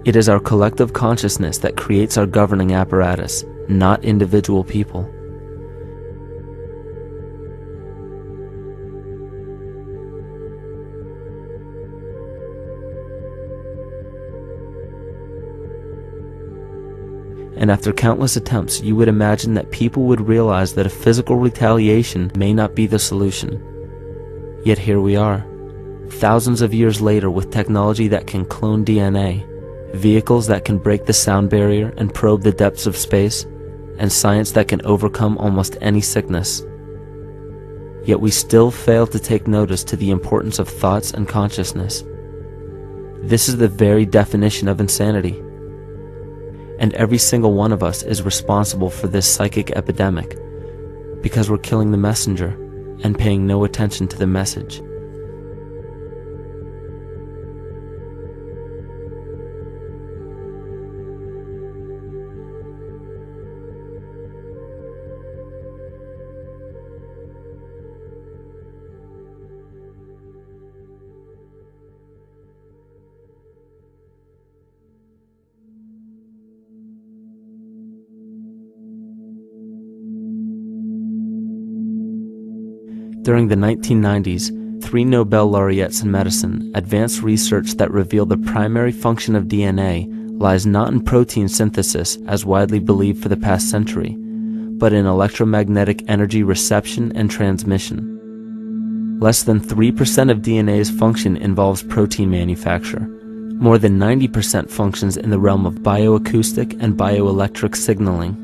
it is our collective consciousness that creates our governing apparatus, not individual people. And after countless attempts, you would imagine that people would realize that a physical retaliation may not be the solution. Yet here we are, thousands of years later, with technology that can clone DNA, vehicles that can break the sound barrier and probe the depths of space, and science that can overcome almost any sickness. Yet we still fail to take notice to the importance of thoughts and consciousness. This is the very definition of insanity. And every single one of us is responsible for this psychic epidemic, because we're killing the messenger and paying no attention to the message. During the 1990s, 3 Nobel laureates in medicine advanced research that revealed the primary function of DNA lies not in protein synthesis as widely believed for the past century, but in electromagnetic energy reception and transmission. Less than 3% of DNA's function involves protein manufacture. More than 90% functions in the realm of bioacoustic and bioelectric signaling.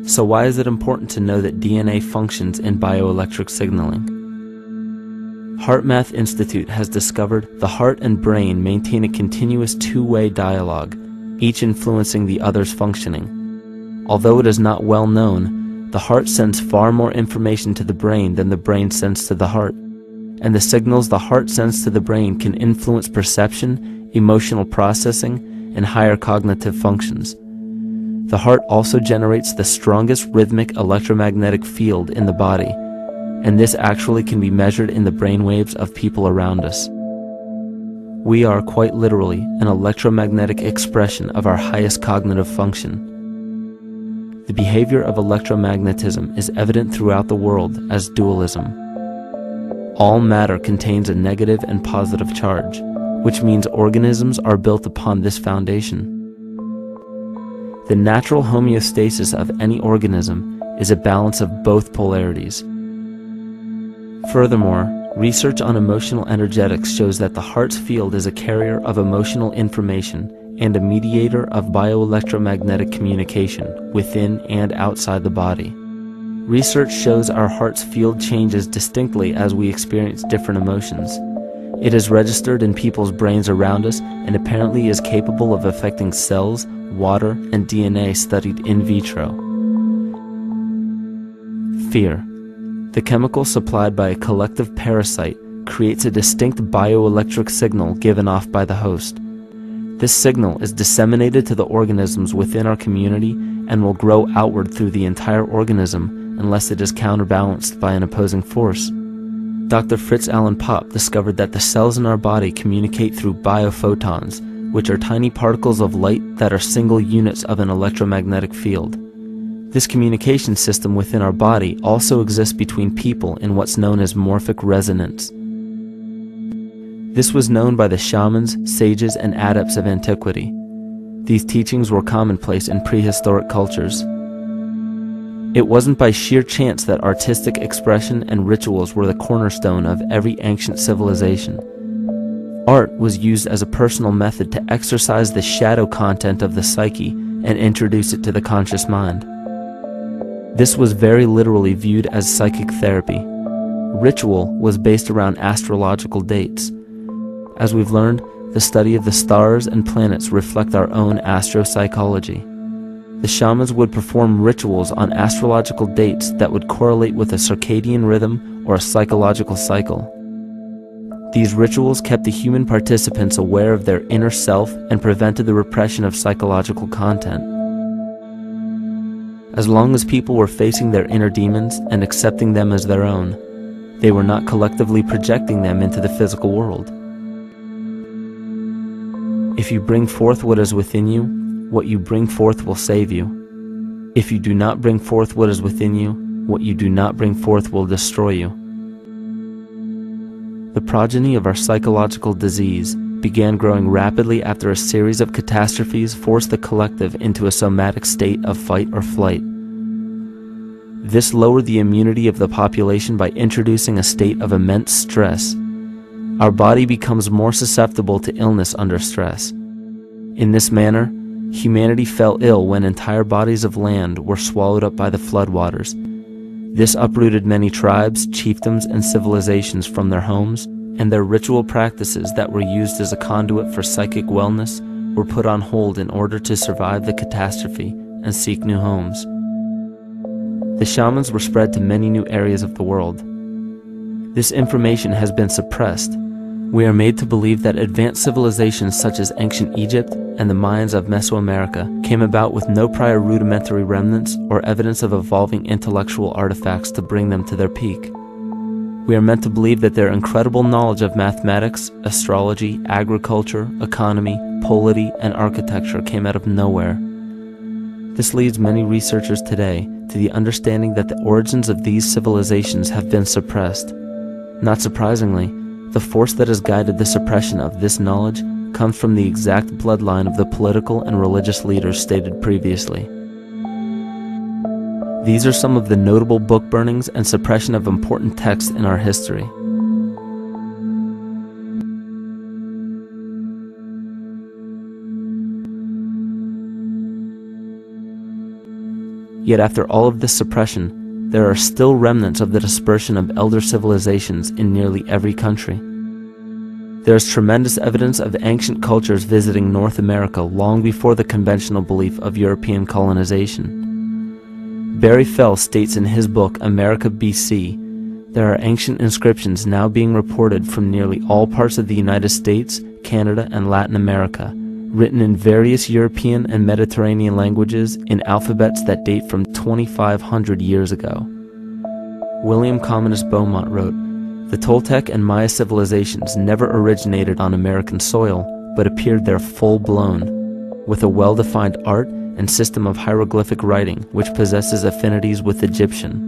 So why is it important to know that DNA functions in bioelectric signaling? HeartMath Institute has discovered the heart and brain maintain a continuous two-way dialogue, each influencing the other's functioning. Although it is not well known, the heart sends far more information to the brain than the brain sends to the heart, and the signals the heart sends to the brain can influence perception, emotional processing, and higher cognitive functions. The heart also generates the strongest rhythmic electromagnetic field in the body, and this actually can be measured in the brainwaves of people around us. We are quite literally an electromagnetic expression of our highest cognitive function. The behavior of electromagnetism is evident throughout the world as dualism. All matter contains a negative and positive charge, which means organisms are built upon this foundation. The natural homeostasis of any organism is a balance of both polarities. Furthermore, research on emotional energetics shows that the heart's field is a carrier of emotional information and a mediator of bioelectromagnetic communication within and outside the body. Research shows our heart's field changes distinctly as we experience different emotions. It is registered in people's brains around us and apparently is capable of affecting cells, water, and DNA studied in vitro. Fear. The chemical supplied by a collective parasite creates a distinct bioelectric signal given off by the host. This signal is disseminated to the organisms within our community and will grow outward through the entire organism unless it is counterbalanced by an opposing force. Dr. Fritz Alan Popp discovered that the cells in our body communicate through biophotons, which are tiny particles of light that are single units of an electromagnetic field. This communication system within our body also exists between people in what's known as morphic resonance. This was known by the shamans, sages, and adepts of antiquity. These teachings were commonplace in prehistoric cultures. It wasn't by sheer chance that artistic expression and rituals were the cornerstone of every ancient civilization. Art was used as a personal method to exercise the shadow content of the psyche and introduce it to the conscious mind. This was very literally viewed as psychic therapy. Ritual was based around astrological dates. As we've learned, the study of the stars and planets reflect our own astropsychology. The shamans would perform rituals on astrological dates that would correlate with a circadian rhythm or a psychological cycle. These rituals kept the human participants aware of their inner self and prevented the repression of psychological content. As long as people were facing their inner demons and accepting them as their own, they were not collectively projecting them into the physical world. If you bring forth what is within you, what you bring forth will save you. If you do not bring forth what is within you, what you do not bring forth will destroy you. The progeny of our psychological disease began growing rapidly after a series of catastrophes forced the collective into a somatic state of fight or flight. This lowered the immunity of the population by introducing a state of immense stress. Our body becomes more susceptible to illness under stress. In this manner, humanity fell ill when entire bodies of land were swallowed up by the floodwaters. This uprooted many tribes, chiefdoms, and civilizations from their homes, and their ritual practices that were used as a conduit for psychic wellness were put on hold in order to survive the catastrophe and seek new homes. The shamans were spread to many new areas of the world. This information has been suppressed. We are made to believe that advanced civilizations such as ancient Egypt and the Mayans of Mesoamerica came about with no prior rudimentary remnants or evidence of evolving intellectual artifacts to bring them to their peak. We are meant to believe that their incredible knowledge of mathematics, astrology, agriculture, economy, polity, and architecture came out of nowhere. This leads many researchers today to the understanding that the origins of these civilizations have been suppressed. Not surprisingly, the force that has guided the suppression of this knowledge comes from the exact bloodline of the political and religious leaders stated previously. These are some of the notable book burnings and suppression of important texts in our history. Yet after all of this suppression, there are still remnants of the dispersion of elder civilizations in nearly every country. There is tremendous evidence of ancient cultures visiting North America long before the conventional belief of European colonization. Barry Fell states in his book America BC, there are ancient inscriptions now being reported from nearly all parts of the United States, Canada, and Latin America, written in various European and Mediterranean languages in alphabets that date from 2,500 years ago. William Commonus Beaumont wrote, "The Toltec and Maya civilizations never originated on American soil, but appeared there full-blown, with a well-defined art and system of hieroglyphic writing which possesses affinities with Egyptian.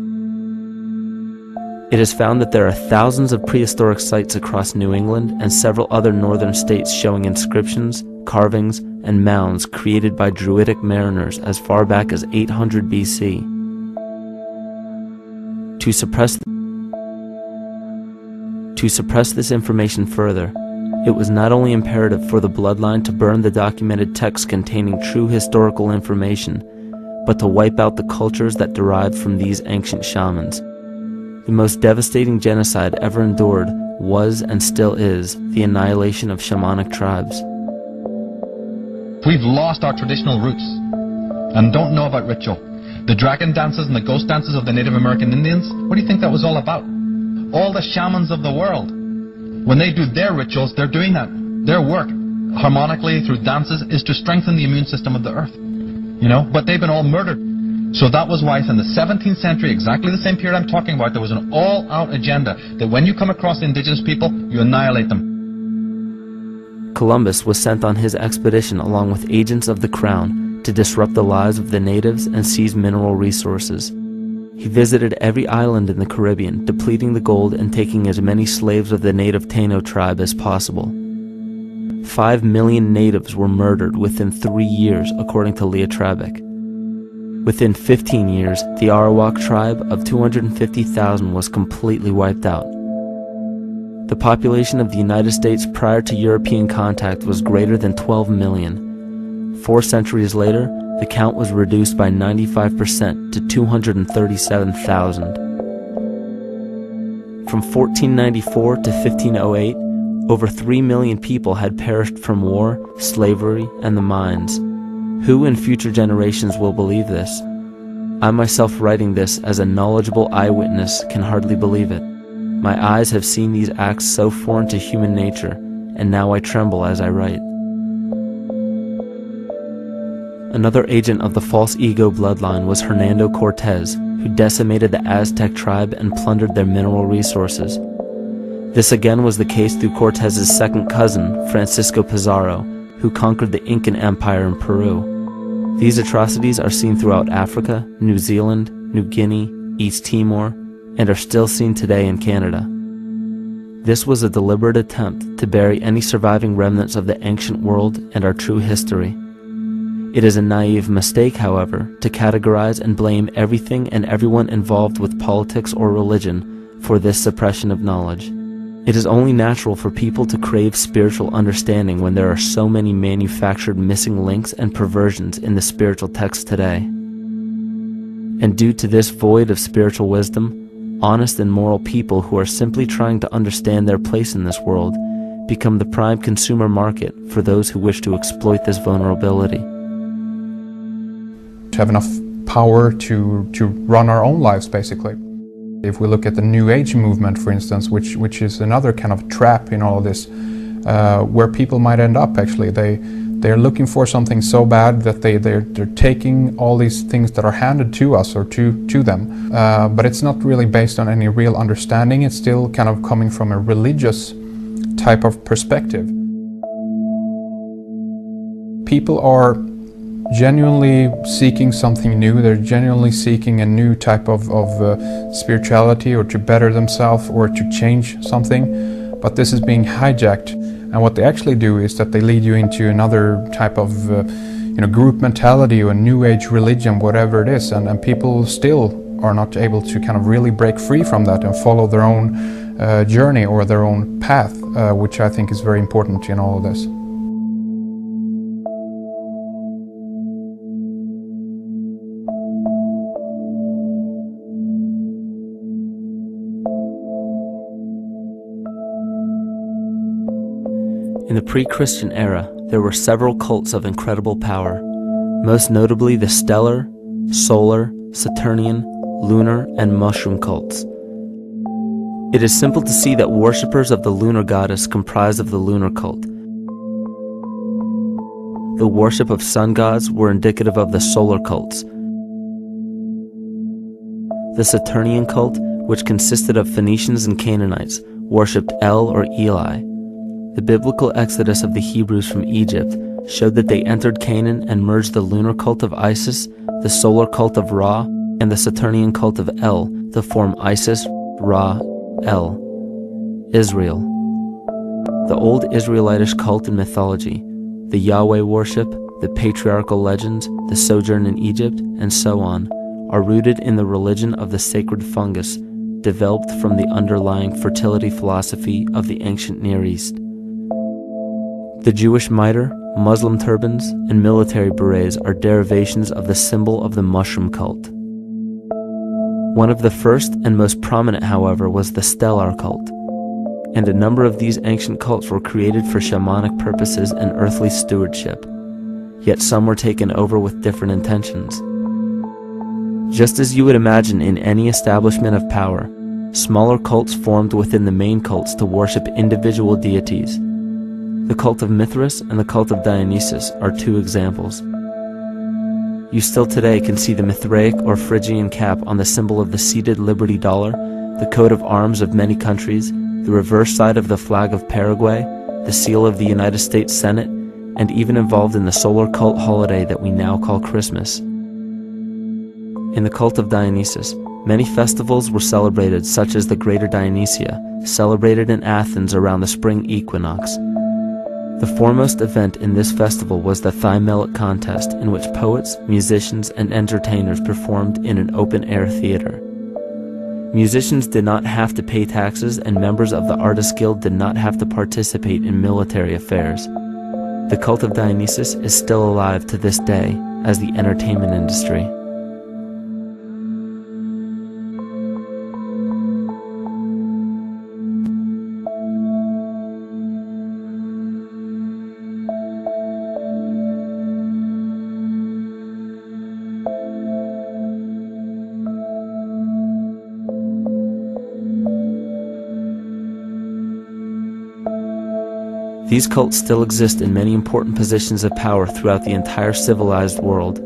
It is found that there are thousands of prehistoric sites across New England and several other northern states showing inscriptions, carvings, and mounds created by Druidic mariners as far back as 800 BC. To suppress this information further, it was not only imperative for the bloodline to burn the documented texts containing true historical information, but to wipe out the cultures that derived from these ancient shamans. The most devastating genocide ever endured was and still is the annihilation of shamanic tribes.
We've lost our traditional roots and don't know about ritual. The dragon dances and the ghost dances of the Native American Indians, what do you think that was all about? All the shamans of the world, when they do their rituals, they're doing that. Their work, harmonically through dances, is to strengthen the immune system of the earth. But they've been all murdered. So that was why in the 17th century, exactly the same period I'm talking about, there was an all-out agenda that when you come across indigenous people, you annihilate them.
Columbus was sent on his expedition along with agents of the crown to disrupt the lives of the natives and seize mineral resources. He visited every island in the Caribbean, depleting the gold and taking as many slaves of the native Taino tribe as possible. 5 million natives were murdered within 3 years, according to Leah Trabeck. Within 15 years, the Arawak tribe of 250,000 was completely wiped out. The population of the United States prior to European contact was greater than 12 million. 4 centuries later, the count was reduced by 95% to 237,000. From 1494 to 1508, over 3 million people had perished from war, slavery, and the mines. Who in future generations will believe this? I myself, writing this as a knowledgeable eyewitness, can hardly believe it. My eyes have seen these acts so foreign to human nature, and now I tremble as I write. Another agent of the false ego bloodline was Hernando Cortés, who decimated the Aztec tribe and plundered their mineral resources. This again was the case through Cortés's second cousin, Francisco Pizarro, who conquered the Incan Empire in Peru. These atrocities are seen throughout Africa, New Zealand, New Guinea, East Timor, and are still seen today in Canada. This was a deliberate attempt to bury any surviving remnants of the ancient world and our true history. It is a naive mistake, however, to categorize and blame everything and everyone involved with politics or religion for this suppression of knowledge. It is only natural for people to crave spiritual understanding when there are so many manufactured missing links and perversions in the spiritual text today. And due to this void of spiritual wisdom, honest and moral people who are simply trying to understand their place in this world become the prime consumer market for those who wish to exploit this vulnerability.
To have enough power to run our own lives, basically. If we look at the New Age movement, for instance, which is another kind of trap in all of this, where people might end up actually. They're looking for something so bad that they're taking all these things that are handed to us or to them, but it's not really based on any real understanding. It's still kind of coming from a religious type of perspective. People are genuinely seeking something new. They're genuinely seeking a new type of spirituality, or to better themselves, or to change something, but this is being hijacked, and what they actually do is that they lead you into another type of group mentality or New Age religion, whatever it is, and people still are not able to kind of really break free from that and follow their own journey or their own path, which I think is very important in all of this.
In the pre-Christian era, there were several cults of incredible power, most notably the stellar, solar, Saturnian, lunar, and mushroom cults. It is simple to see that worshippers of the lunar goddess comprised of the lunar cult. The worship of sun gods were indicative of the solar cults. The Saturnian cult, which consisted of Phoenicians and Canaanites, worshipped El or Eli. The biblical exodus of the Hebrews from Egypt showed that they entered Canaan and merged the lunar cult of Isis, the solar cult of Ra, and the Saturnian cult of El to form Isis, Ra, El, Israel. The old Israelitish cult and mythology, the Yahweh worship, the patriarchal legends, the sojourn in Egypt, and so on, are rooted in the religion of the sacred fungus, developed from the underlying fertility philosophy of the ancient Near East. The Jewish mitre, Muslim turbans, and military berets are derivations of the symbol of the mushroom cult. One of the first and most prominent, however, was the stellar cult, and a number of these ancient cults were created for shamanic purposes and earthly stewardship, yet some were taken over with different intentions. Just as you would imagine in any establishment of power, smaller cults formed within the main cults to worship individual deities. The cult of Mithras and the cult of Dionysus are two examples. You still today can see the Mithraic or Phrygian cap on the symbol of the seated Liberty dollar, the coat of arms of many countries, the reverse side of the flag of Paraguay, the seal of the United States Senate, and even involved in the solar cult holiday that we now call Christmas. In the cult of Dionysus, many festivals were celebrated, such as the Greater Dionysia, celebrated in Athens around the spring equinox. The foremost event in this festival was the Thymelic contest, in which poets, musicians, and entertainers performed in an open-air theater. Musicians did not have to pay taxes, and members of the Artists Guild did not have to participate in military affairs. The cult of Dionysus is still alive to this day as the entertainment industry. These cults still exist in many important positions of power throughout the entire civilized world.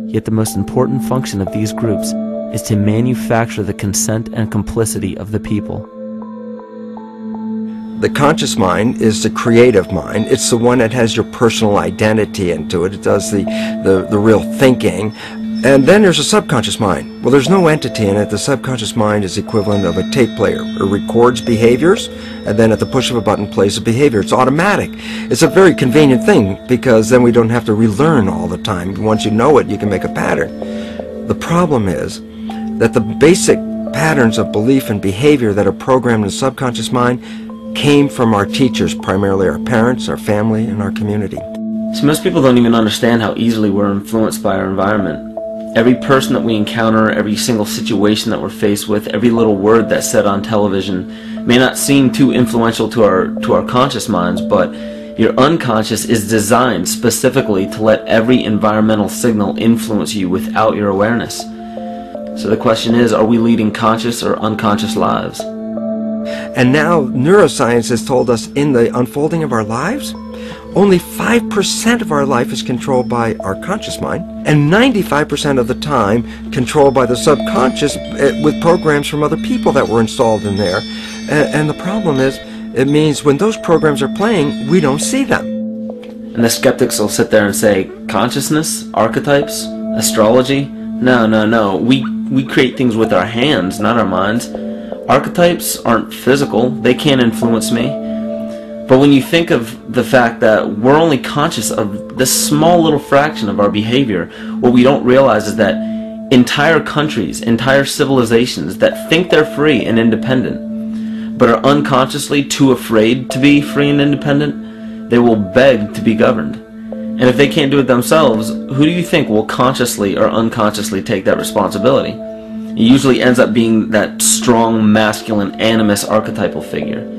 Yet the most important function of these groups is to manufacture the consent and complicity of the people.
The conscious mind is the creative mind. It's the one that has your personal identity into it. It does the real thinking. And then there's a subconscious mind. Well, there's no entity in it. The subconscious mind is the equivalent of a tape player. It records behaviors, and then at the push of a button plays a behavior. It's automatic. It's a very convenient thing, because then we don't have to relearn all the time. Once you know it, you can make a pattern. The problem is that the basic patterns of belief and behavior that are programmed in the subconscious mind came from our teachers, primarily our parents, our family, and our community.
So most people don't even understand how easily we're influenced by our environment. Every person that we encounter, every single situation that we're faced with, every little word that's said on television may not seem too influential to our conscious minds, but your unconscious is designed specifically to let every environmental signal influence you without your awareness. So the question is, are we leading conscious or unconscious lives?
And now neuroscience has told us in the unfolding of our lives, only 5% of our life is controlled by our conscious mind, and 95% of the time controlled by the subconscious with programs from other people that were installed in there. And the problem is, it means when those programs are playing, we don't see them.
And the skeptics will sit there and say, consciousness, archetypes, astrology? No. We create things with our hands, not our minds. Archetypes aren't physical. They can't influence me. But when you think of the fact that we're only conscious of this small little fraction of our behavior, what we don't realize is that entire countries, entire civilizations that think they're free and independent, but are unconsciously too afraid to be free and independent, they will beg to be governed. And if they can't do it themselves, who do you think will consciously or unconsciously take that responsibility? It usually ends up being that strong, masculine, animus archetypal figure.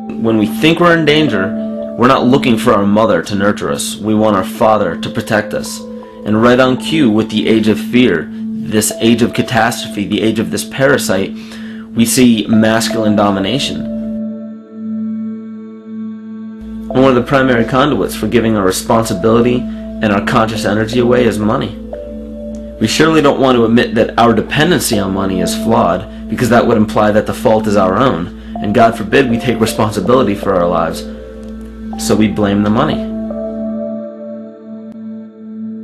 When we think we're in danger, we're not looking for our mother to nurture us. We want our father to protect us. And right on cue with the age of fear, this age of catastrophe, the age of this parasite, we see masculine domination. And one of the primary conduits for giving our responsibility and our conscious energy away is money. We surely don't want to admit that our dependency on money is flawed, because that would imply that the fault is our own. And God forbid we take responsibility for our lives, so we blame the money.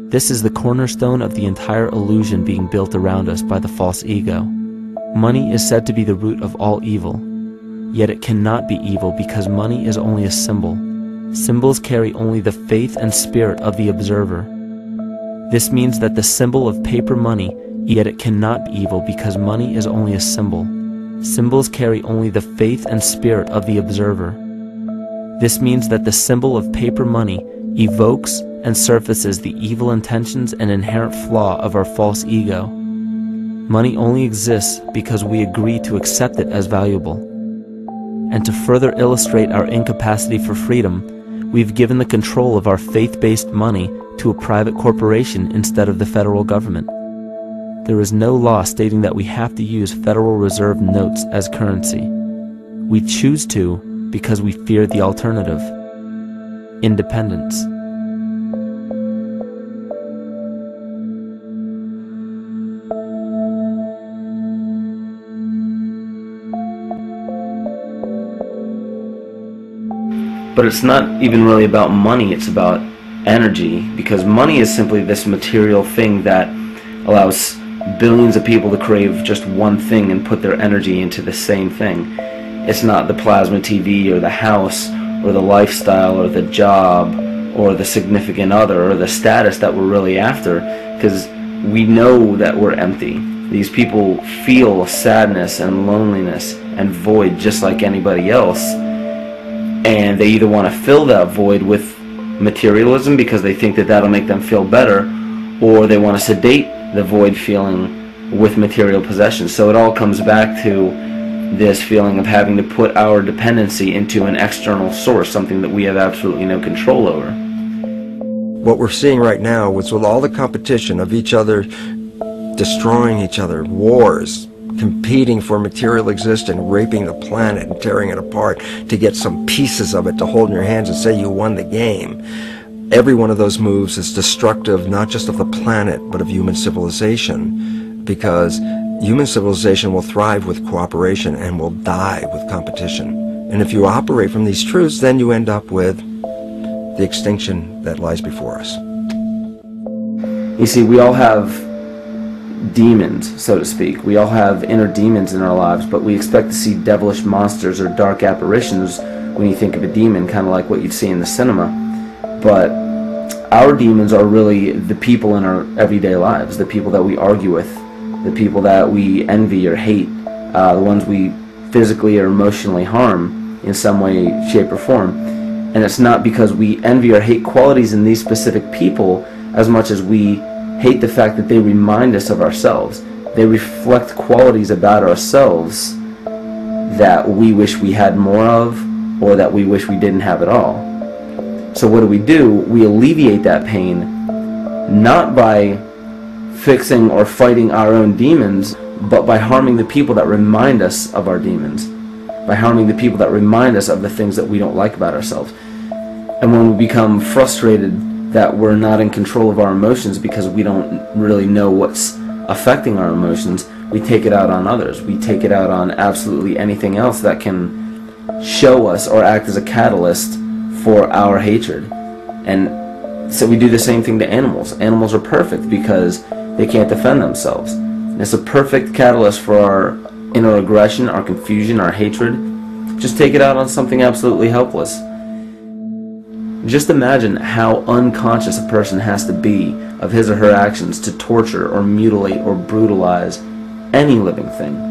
This is the cornerstone of the entire illusion being built around us by the false ego. Money is said to be the root of all evil, yet it cannot be evil because money is only a symbol. Symbols carry only the faith and spirit of the observer. This means that the symbol of paper money, yet it cannot be evil because money is only a symbol. Symbols carry only the faith and spirit of the observer. This means that the symbol of paper money evokes and surfaces the evil intentions and inherent flaw of our false ego. Money only exists because we agree to accept it as valuable. And to further illustrate our incapacity for freedom, we've given the control of our faith-based money to a private corporation instead of the federal government. There is no law stating that we have to use Federal Reserve notes as currency. We choose to because we fear the alternative: independence. But it's not even really about money, it's about energy, because money is simply this material thing that allows billions of people to crave just one thing and put their energy into the same thing. It's not the plasma TV or the house or the lifestyle or the job or the significant other or the status that we're really after, because we know that we're empty. These people feel sadness and loneliness and void just like anybody else, and they either want to fill that void with materialism because they think that that'll make them feel better, or they want to sedate the void feeling with material possessions. So it all comes back to this feeling of having to put our dependency into an external source, something that we have absolutely no control over.
What we're seeing right now is with all the competition of each other destroying each other, wars, competing for material existence, raping the planet and tearing it apart to get some pieces of it to hold in your hands and say you won the game. Every one of those moves is destructive not just of the planet but of human civilization, because human civilization will thrive with cooperation and will die with competition. And if you operate from these truths, then you end up with the extinction that lies before us.
You see, we all have demons, so to speak. We all have inner demons in our lives, but we expect to see devilish monsters or dark apparitions when you think of a demon, kind of like what you'd see in the cinema. But our demons are really the people in our everyday lives, the people that we argue with, the people that we envy or hate, the ones we physically or emotionally harm in some way, shape, or form. And it's not because we envy or hate qualities in these specific people as much as we hate the fact that they remind us of ourselves. They reflect qualities about ourselves that we wish we had more of, or that we wish we didn't have at all. So what do? We alleviate that pain not by fixing or fighting our own demons, but by harming the people that remind us of our demons, by harming the people that remind us of the things that we don't like about ourselves. And when we become frustrated that we're not in control of our emotions because we don't really know what's affecting our emotions, we take it out on others. We take it out on absolutely anything else that can show us or act as a catalyst for our hatred. And so we do the same thing to animals. Animals are perfect because they can't defend themselves. And it's a perfect catalyst for our inner aggression, our confusion, our hatred. Just take it out on something absolutely helpless. Just imagine how unconscious a person has to be of his or her actions to torture or mutilate or brutalize any living thing.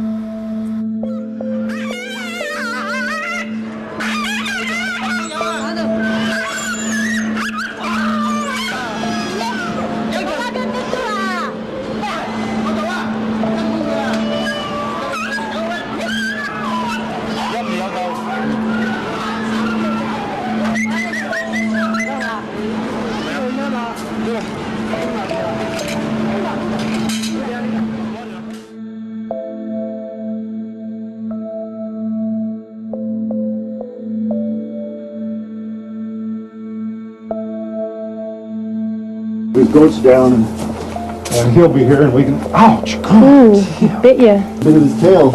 His goat's down, and he'll be here, and we can. Ouch!
Ooh, he bit you.
Bit of his tail.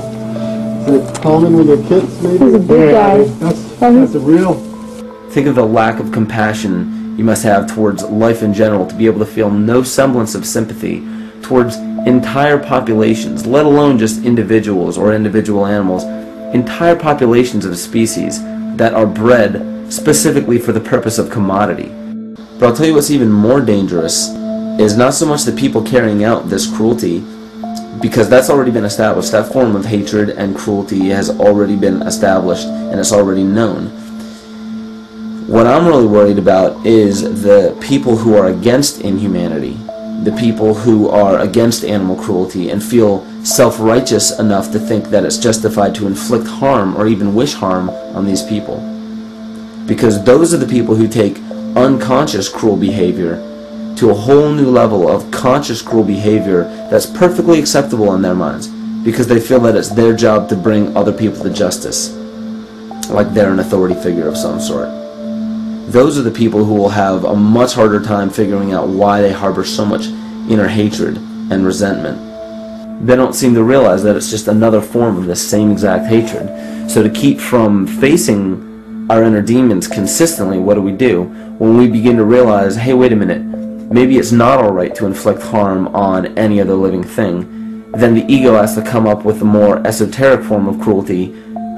Is that common with your kids, maybe?
He's a big guy.
That's a real.
Think of the lack of compassion you must have towards life in general to be able to feel no semblance of sympathy towards entire populations, let alone just individuals or individual animals, entire populations of species that are bred specifically for the purpose of commodity. But I'll tell you what's even more dangerous is not so much the people carrying out this cruelty, because that's already been established. That form of hatred and cruelty has already been established and it's already known. What I'm really worried about is the people who are against inhumanity, the people who are against animal cruelty and feel self-righteous enough to think that it's justified to inflict harm or even wish harm on these people. Because those are the people who take unconscious cruel behavior to a whole new level of conscious cruel behavior that's perfectly acceptable in their minds, because they feel that it's their job to bring other people to justice, like they're an authority figure of some sort. Those are the people who will have a much harder time figuring out why they harbor so much inner hatred and resentment. They don't seem to realize that it's just another form of the same exact hatred. So to keep from facing our inner demons consistently, what do? When we begin to realize, hey, wait a minute, maybe it's not alright to inflict harm on any other living thing, then the ego has to come up with a more esoteric form of cruelty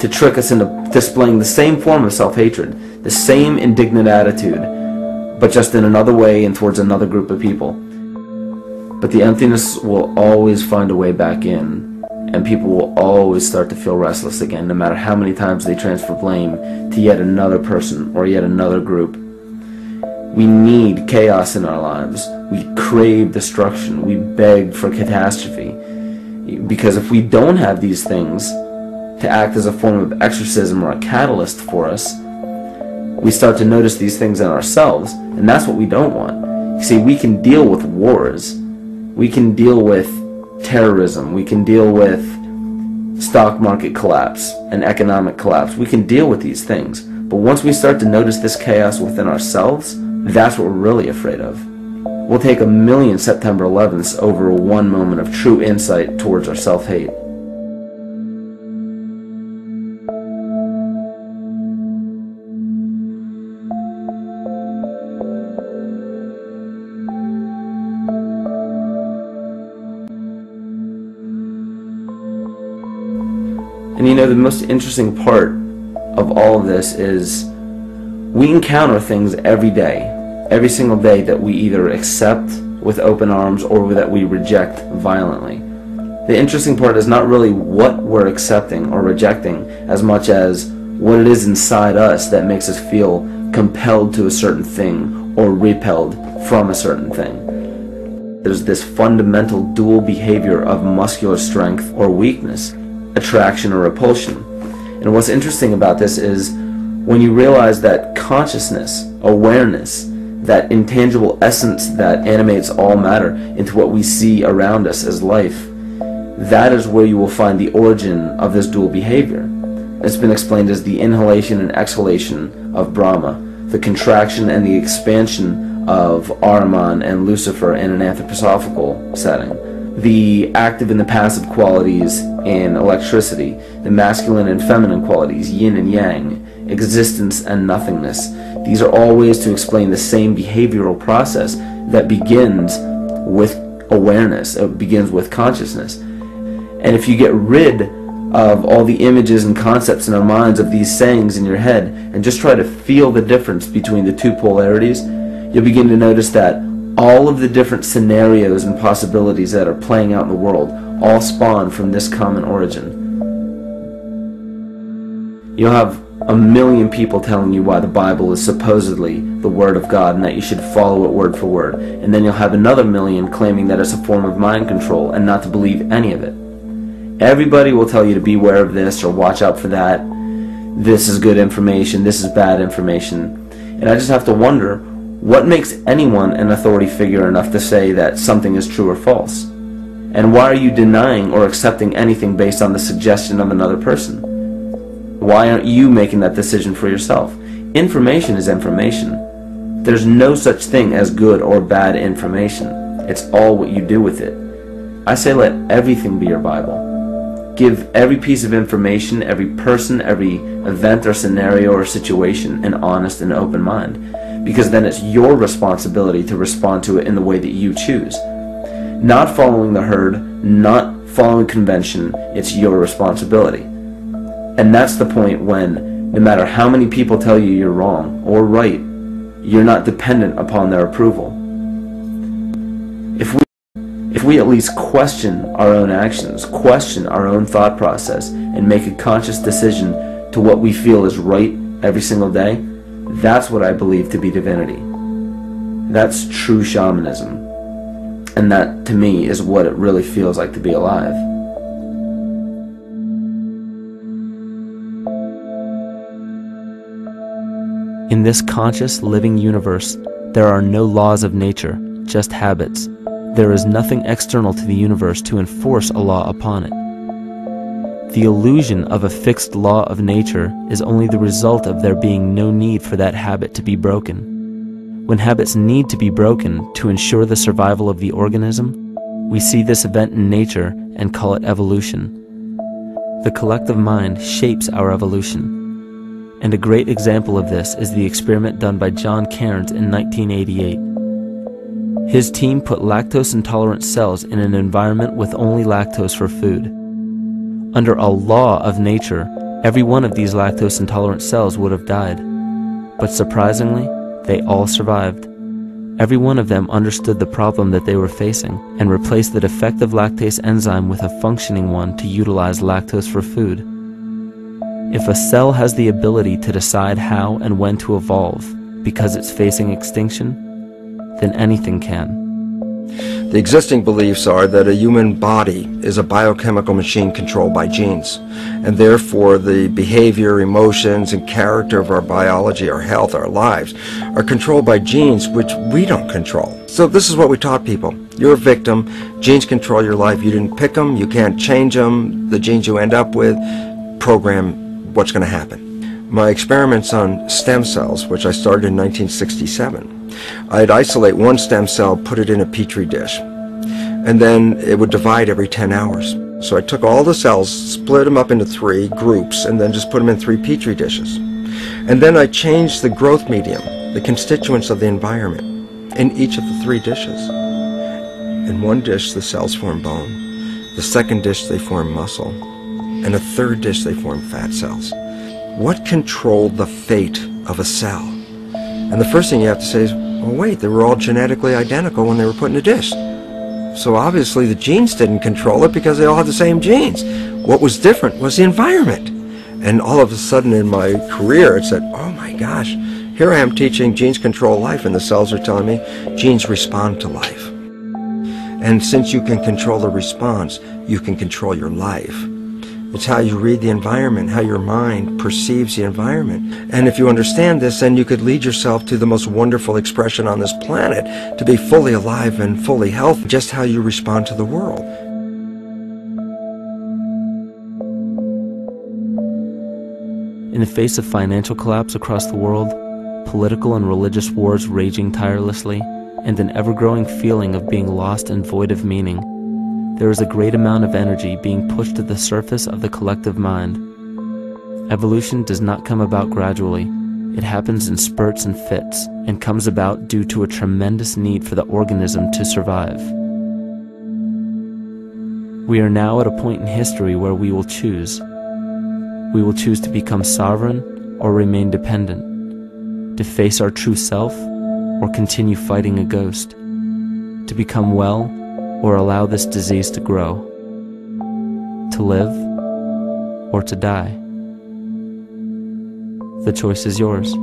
to trick us into displaying the same form of self-hatred, the same indignant attitude, but just in another way and towards another group of people. But the emptiness will always find a way back in, and people will always start to feel restless again, no matter how many times they transfer blame to yet another person or yet another group. We need chaos in our lives. We crave destruction. We beg for catastrophe. Because if we don't have these things to act as a form of exorcism or a catalyst for us, we start to notice these things in ourselves, and that's what we don't want. You see, we can deal with wars. We can deal with terrorism. We can deal with stock market collapse and economic collapse. We can deal with these things. But once we start to notice this chaos within ourselves, that's what we're really afraid of. We'll take 1,000,000 September 11ths over one moment of true insight towards our self-hate. And you know, the most interesting part of all of this is we encounter things every day, every single day, that we either accept with open arms or that we reject violently. The interesting part is not really what we're accepting or rejecting as much as what it is inside us that makes us feel compelled to a certain thing or repelled from a certain thing. There's this fundamental dual behavior of muscular strength or weakness, attraction or repulsion. And what's interesting about this is when you realize that consciousness, awareness, that intangible essence that animates all matter into what we see around us as life, that is where you will find the origin of this dual behavior. It's been explained as the inhalation and exhalation of Brahma, the contraction and the expansion of Ahriman and Lucifer in an anthroposophical setting, the active and the passive qualities in electricity, the masculine and feminine qualities, yin and yang, existence and nothingness. These are all ways to explain the same behavioral process that begins with awareness, it begins with consciousness. And if you get rid of all the images and concepts in our minds of these sayings in your head and just try to feel the difference between the two polarities, you'll begin to notice that all of the different scenarios and possibilities that are playing out in the world all spawn from this common origin. You'll have 1,000,000 people telling you why the Bible is supposedly the Word of God and that you should follow it word for word. And then you'll have another 1,000,000 claiming that it's a form of mind control and not to believe any of it. Everybody will tell you to beware of this or watch out for that. This is good information, this is bad information. And I just have to wonder, what makes anyone an authority figure enough to say that something is true or false? And why are you denying or accepting anything based on the suggestion of another person? Why aren't you making that decision for yourself? Information is information. There's no such thing as good or bad information. It's all what you do with it. I say let everything be your Bible. Give every piece of information, every person, every event or scenario or situation an honest and open mind. Because then it's your responsibility to respond to it in the way that you choose. Not following the herd, not following convention, it's your responsibility. And that's the point when, no matter how many people tell you you're wrong or right, you're not dependent upon their approval. If we at least question our own actions, question our own thought process, and make a conscious decision to what we feel is right every single day, that's what I believe to be divinity. That's true shamanism. And that, to me, is what it really feels like to be alive. In this conscious, living universe, there are no laws of nature, just habits. There is nothing external to the universe to enforce a law upon it. The illusion of a fixed law of nature is only the result of there being no need for that habit to be broken. When habits need to be broken to ensure the survival of the organism, we see this event in nature and call it evolution. The collective mind shapes our evolution. And a great example of this is the experiment done by John Cairns in 1988. His team put lactose-intolerant cells in an environment with only lactose for food. Under a law of nature, every one of these lactose-intolerant cells would have died. But surprisingly, they all survived. Every one of them understood the problem that they were facing and replaced the defective lactase enzyme with a functioning one to utilize lactose for food. If a cell has the ability to decide how and when to evolve because it's facing extinction, then anything can.
The existing beliefs are that a human body is a biochemical machine controlled by genes, and therefore the behavior, emotions, and character of our biology, our health, our lives, are controlled by genes which we don't control. So this is what we taught people. You're a victim. Genes control your life. You didn't pick them. You can't change them. The genes you end up with program what's going to happen. My experiments on stem cells, which I started in 1967, I'd isolate one stem cell, put it in a petri dish, and then it would divide every 10 hours. So I took all the cells, split them up into 3 groups, and then just put them in 3 petri dishes. And then I changed the growth medium, the constituents of the environment, in each of the 3 dishes. In one dish, the cells form bone. The second dish, they form muscle. And a third dish, they form fat cells. What controlled the fate of a cell? And the first thing you have to say is, well, wait, they were all genetically identical when they were put in a dish. So obviously the genes didn't control it because they all had the same genes. What was different was the environment. And all of a sudden in my career, it said, oh my gosh, here I am teaching genes control life, and the cells are telling me genes respond to life. And since you can control the response, you can control your life. It's how you read the environment, how your mind perceives the environment. And if you understand this, then you could lead yourself to the most wonderful expression on this planet, to be fully alive and fully healthy, just how you respond to the world.
In the face of financial collapse across the world, political and religious wars raging tirelessly, and an ever-growing feeling of being lost and void of meaning, there is a great amount of energy being pushed to the surface of the collective mind. Evolution does not come about gradually. It happens in spurts and fits, and comes about due to a tremendous need for the organism to survive. We are now at a point in history where we will choose. We will choose to become sovereign or remain dependent, to face our true self or continue fighting a ghost, to become well or allow this disease to grow, to live or to die. The choice is yours.